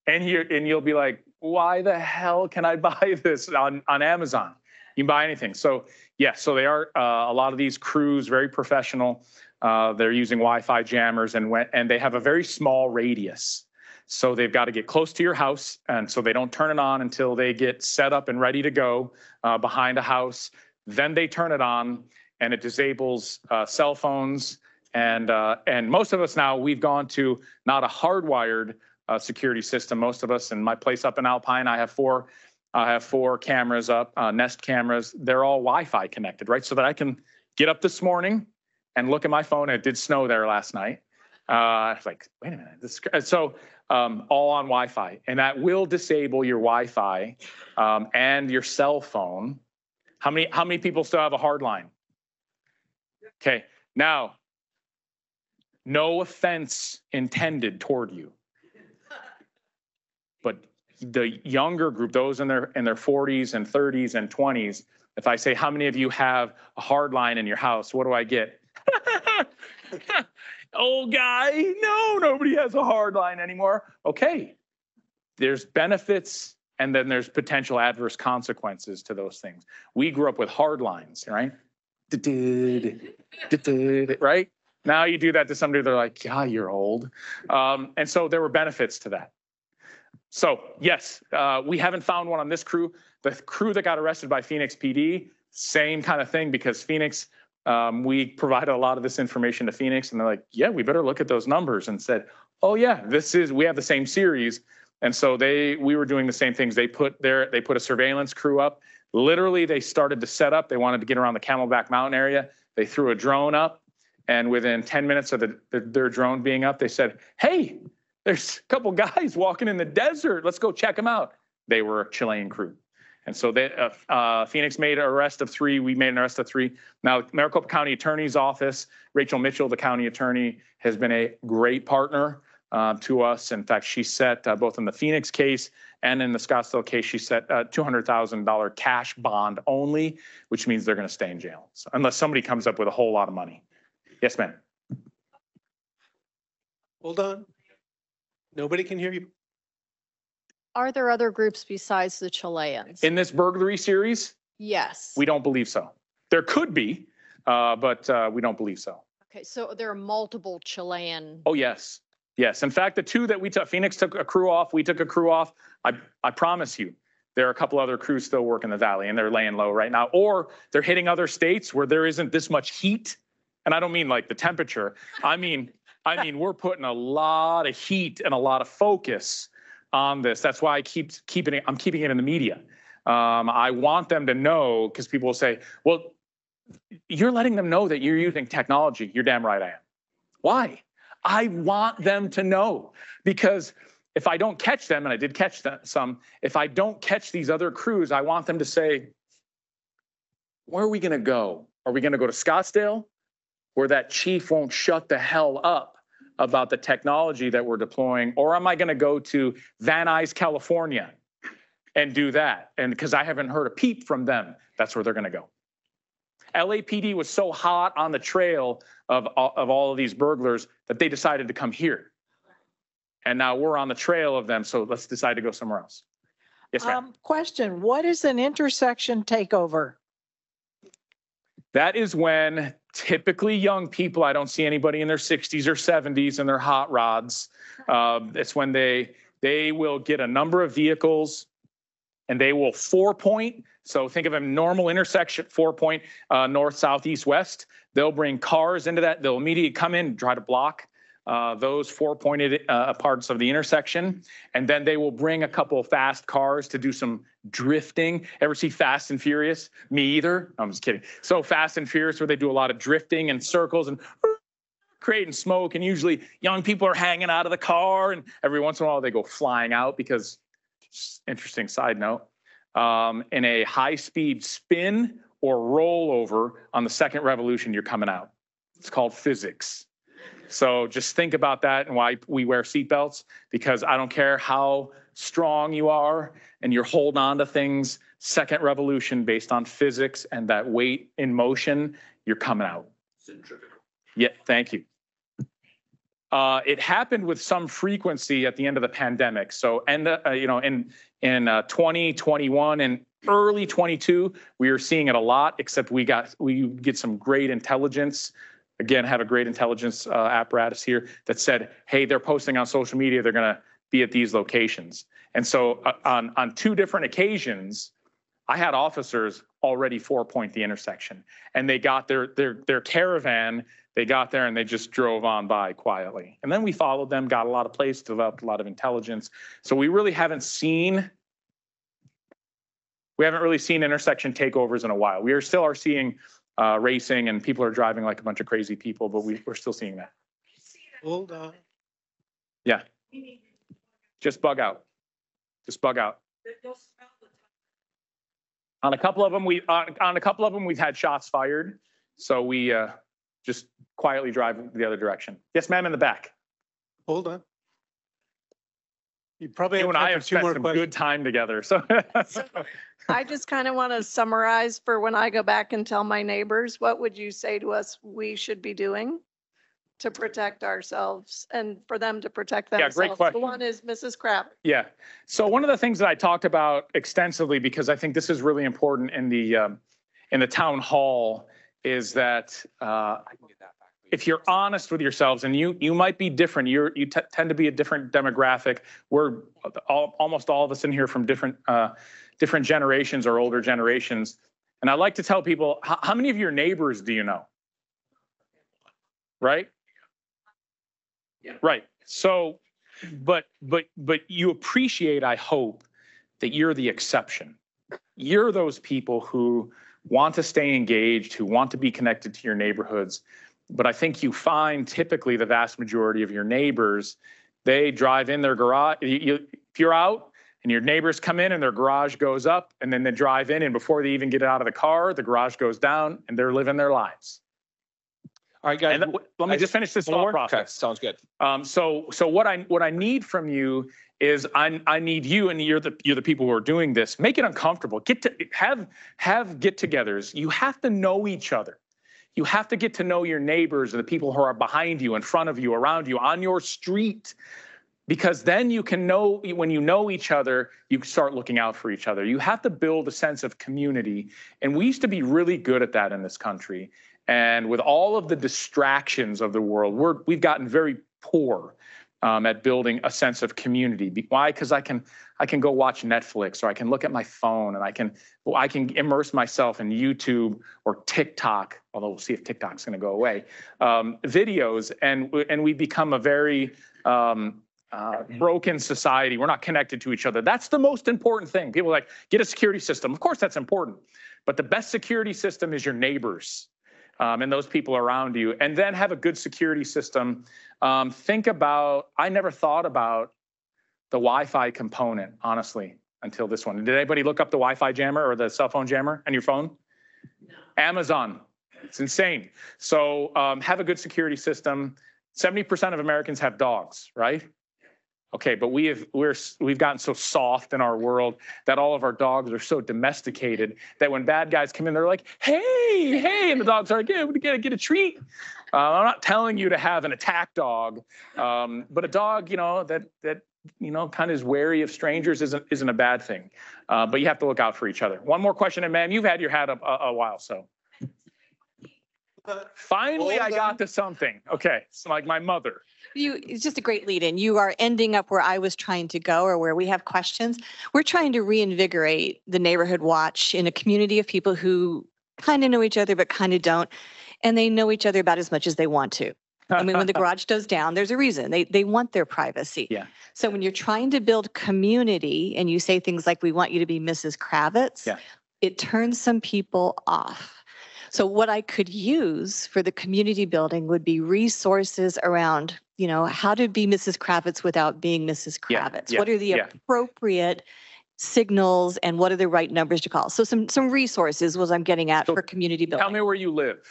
And you'll be like, why the hell can I buy this on Amazon? You can buy anything. So yeah, so they are a lot of these crews, very professional. They're using Wi-Fi jammers and they have a very small radius. So they've got to get close to your house, and so they don't turn it on until they get set up and ready to go behind a house. Then they turn it on, and it disables cell phones. And most of us now, we've gone to not a hardwired security system. Most of us, in my place up in Alpine, I have four cameras up, Nest cameras. They're all Wi-Fi connected, right? So that I can get up this morning and look at my phone. It did snow there last night. I was like, wait a minute. All on Wi-Fi, and that will disable your Wi-Fi and your cell phone. How many people still have a hard line? Okay, now, no offense intended toward you, but the younger group, those in their 40s and 30s and 20s, if I say, how many of you have a hard line in your house, what do I get? Old guy, no, nobody has a hard line anymore. Okay, there's benefits and then there's potential adverse consequences to those things. We grew up with hard lines, right? Right? Now you do that to somebody, they're like, yeah, you're old. And so there were benefits to that. So yes, we haven't found one on this crew. The crew that got arrested by Phoenix PD, same kind of thing, because Phoenix, we provided a lot of this information to Phoenix, and they're like, yeah, we better look at those numbers, and said, oh yeah, we have the same series. And so we were doing the same things. They put a surveillance crew up. Literally, they started to set up. They wanted to get around the Camelback Mountain area. They threw a drone up, and within 10 minutes of their drone being up, they said, hey, there's a couple guys walking in the desert. Let's go check them out. They were a Chilean crew. And so Phoenix made an arrest of 3. We made an arrest of 3. Now, Maricopa County Attorney's Office, Rachel Mitchell, the county attorney, has been a great partner to us. In fact, she set, both in the Phoenix case and in the Scottsdale case, she set a $200,000 cash bond only, which means they're going to stay in jail. So, unless somebody comes up with a whole lot of money. Yes, ma'am. Hold on. Nobody can hear you. Are there other groups besides the Chileans? In this burglary series? Yes. We don't believe so. There could be, but we don't believe so. Okay, so there are multiple Chilean. Oh, yes. Yes. In fact, the 2 that we took, Phoenix took a crew off, we took a crew off. I promise you, there are a couple other crews still working the valley, and they're laying low right now. Or they're hitting other states where there isn't this much heat. And I don't mean like the temperature. I mean, we're putting a lot of heat and a lot of focus on this. That's why I'm keeping it in the media. I want them to know, because people will say, well, you're letting them know that you're using technology. You're damn right I am. Why? I want them to know, because if I don't catch them, and I did catch some, if I don't catch these other crews, I want them to say, where are we going to go? Are we going to go to Scottsdale, where that chief won't shut the hell up about the technology that we're deploying? Or am I going to go to Van Nuys, California and do that? And because I haven't heard a peep from them, that's where they're going to go. LAPD was so hot on the trail of all of these burglars that they decided to come here. And now we're on the trail of them, so let's decide to go somewhere else. Yes, ma'am. Question, what is an intersection takeover? That is when typically young people, I don't see anybody in their 60s or 70s in their hot rods. It's when they will get a number of vehicles and they will 4-point. So think of a normal intersection, 4-point, north, south, east, west. They'll bring cars into that. They'll immediately come in and try to block those 4-pointed parts of the intersection. And then they will bring a couple of fast cars to do some drifting. Ever see Fast and Furious? Me either. I'm just kidding. So Fast and Furious, where they do a lot of drifting and circles and creating smoke. And usually young people are hanging out of the car, and every once in a while they go flying out because, interesting side note, in a high-speed spin or rollover on the second revolution, you're coming out. It's called physics. So just think about that and why we wear seatbelts, because I don't care how strong you are and you're holding on to things, second revolution based on physics and that weight in motion, you're coming out. Centrifugal. Yeah, thank you. It happened with some frequency at the end of the pandemic. So, in 2021 and early 22, we were seeing it a lot. Except we get some great intelligence. Again, have a great intelligence apparatus here that said, "Hey, they're posting on social media. They're going to be at these locations." And so, on 2 different occasions, I had officers already 4-point the intersection, and they got their caravan. They got there and they just drove on by quietly. And then we followed them, got a lot of plays, developed a lot of intelligence. So we really haven't really seen intersection takeovers in a while. We are seeing racing and people are driving like a bunch of crazy people, but we're still seeing that. Hold on. Yeah. Just bug out. Just bug out. On a couple of them, we've had shots fired. So we just quietly drive the other direction. Yes, ma'am, in the back. Hold on. You probably You have and I time have for 2 spent more some questions. good time together. So I just kind of want to summarize for when I go back and tell my neighbors, what would you say to us we should be doing to protect ourselves and for them to protect Yeah, themselves? great question. The one is Mrs. Crab. yeah. So one of the things that I talked about extensively, because I think this is really important in the town hall, is that if you're honest with yourselves, and you might be different, you tend to be a different demographic. We're almost all of us in here from different generations or older generations. And I like to tell people, how many of your neighbors do you know? Right? Yeah. Right. So, but you appreciate, I hope, that you're the exception. You're those people who want to stay engaged, who want to be connected to your neighborhoods. But I think you find typically the vast majority of your neighbors, they drive in their garage. If you're out and your neighbors come in and their garage goes up, and then they drive in, and before they even get out of the car, the garage goes down and they're living their lives. All right, guys. And let me just finish this thought process. Okay, sounds good. So what I need from you is I need you, and you're the people who are doing this. Make it uncomfortable. Have get-togethers. You have to know each other. You have to get to know your neighbors and the people who are behind you, in front of you, around you, on your street. Because then you can know, when you know each other, you start looking out for each other. You have to build a sense of community. And we used to be really good at that in this country. And with all of the distractions of the world, we've gotten very poor at building a sense of community. Why? Because I can go watch Netflix, or I can look at my phone, and I can immerse myself in YouTube or TikTok, although we'll see if TikTok's going to go away, videos, and we become a very broken society. We're not connected to each other. That's the most important thing. People are like, get a security system. Of course, that's important. But the best security system is your neighbors. And those people around you, and then have a good security system. Think about, I never thought about the Wi-Fi component, honestly, until this one. Did anybody look up the Wi-Fi jammer or the cell phone jammer on your phone? No. Amazon, it's insane. So have a good security system. 70% of Americans have dogs, right? Okay, but we've gotten so soft in our world that all of our dogs are so domesticated that when bad guys come in, they're like, hey, and the dogs are like, yeah, we gotta get a treat. I'm not telling you to have an attack dog, but a dog, that kind of is wary of strangers isn't a bad thing. But you have to look out for each other. One more question, and ma'am, you've had your hat up a while, so. Finally, I got to something. Okay, so like my mother. It's just a great lead in. You are ending up where I was trying to go, or where we have questions. We're trying to reinvigorate the neighborhood watch in a community of people who kind of know each other, but kind of don't. And they know each other about as much as they want to. I mean, when the garage goes down, there's a reason. They want their privacy. Yeah. So when you're trying to build community and you say things like, we want you to be Mrs. Kravitz, yeah, it turns some people off. So what I could use for the community building would be resources around, how to be Mrs. Kravitz without being Mrs. Kravitz. Yeah, what are the appropriate signals and what are the right numbers to call? So some resources was I'm getting at for community building. Tell me where you live.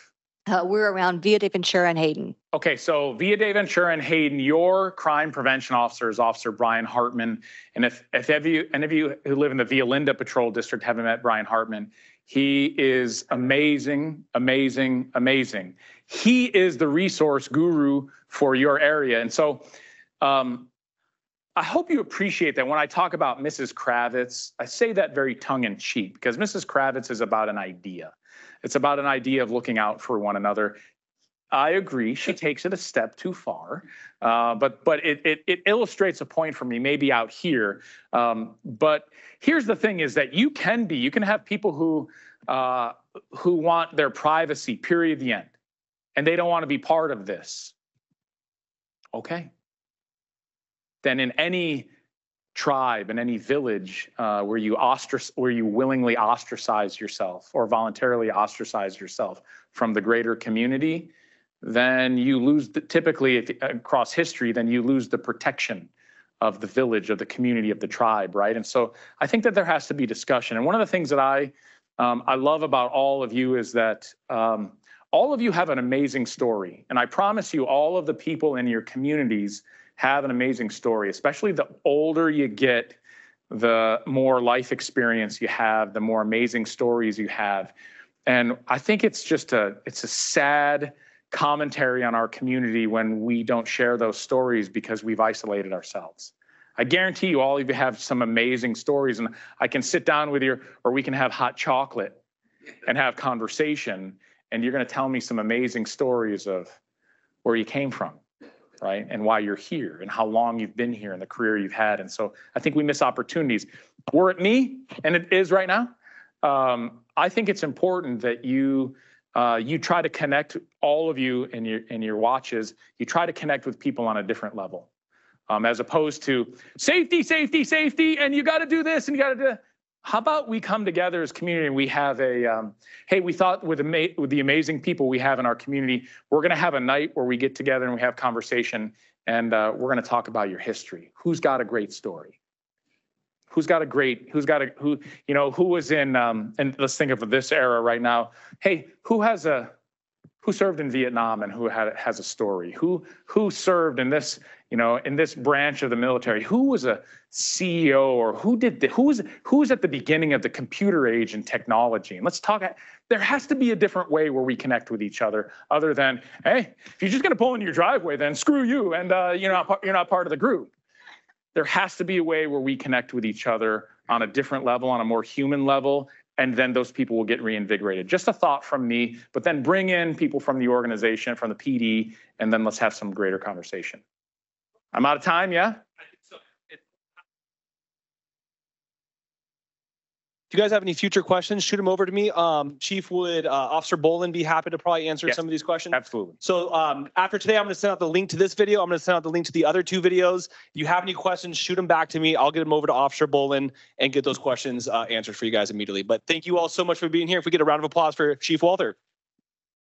We're around Villa de Ventura and Hayden. Okay, so Villa de Ventura and Hayden, your crime prevention officer is Officer Brian Hartman. And if any of you who live in the Villa Linda Patrol District haven't met Brian Hartman, he is amazing, amazing, amazing. He is the resource guru for your area. And so I hope you appreciate that when I talk about Mrs. Kravitz, I say that very tongue in cheek because Mrs. Kravitz is about an idea. It's about an idea of looking out for one another. I agree, she takes it a step too far, but it illustrates a point for me, maybe out here. But here's the thing: is that you can have people who want their privacy, period, the end, and they don't want to be part of this. Okay. Then in any tribe, in any village where you willingly ostracize yourself or voluntarily ostracize yourself from the greater community, then you lose typically across history, then you lose the protection of the village, of the community, of the tribe, right? And so I think that there has to be discussion. And one of the things that I love about all of you is that all of you have an amazing story. And I promise you, all of the people in your communities have an amazing story. Especially the older you get, the more life experience you have, the more amazing stories you have. And I think it's a sad commentary on our community when we don't share those stories because we've isolated ourselves. I guarantee you, all of you have some amazing stories, and I can sit down with you, or we can have hot chocolate and have conversation, and you're going to tell me some amazing stories of where you came from, right? And why you're here and how long you've been here and the career you've had. And so I think we miss opportunities. Were it me, and it is right now, I think it's important that you try to connect, all of you in your watches, you try to connect with people on a different level, as opposed to safety, safety, safety, and you got to do this and you got to do that. How about we come together as community and we have hey, we thought with the amazing people we have in our community, we're going to have a night where we get together and we have conversation, and we're going to talk about your history. Who's got a great story? Who was in, and let's think of this era right now. Hey, who served in Vietnam and who has a story? Who served in this, in this branch of the military? Who was a CEO, or who was at the beginning of the computer age and technology? And let's talk. There has to be a different way where we connect with each other, other than, hey, if you're just going to pull into your driveway, then screw you, and you're not part of the group. There has to be a way where we connect with each other on a different level, on a more human level, and then those people will get reinvigorated. Just a thought from me, but then bring in people from the organization, from the PD, and then let's have some greater conversation. I'm out of time, yeah? If you guys have any future questions, shoot them over to me. Chief, would Officer Bolin be happy to probably answer some of these questions? Absolutely. So after today, I'm going to send out the link to this video. I'm going to send out the link to the other two videos. If you have any questions, shoot them back to me. I'll get them over to Officer Bolin and get those questions answered for you guys immediately. But thank you all so much for being here. If we get a round of applause for Chief Walther.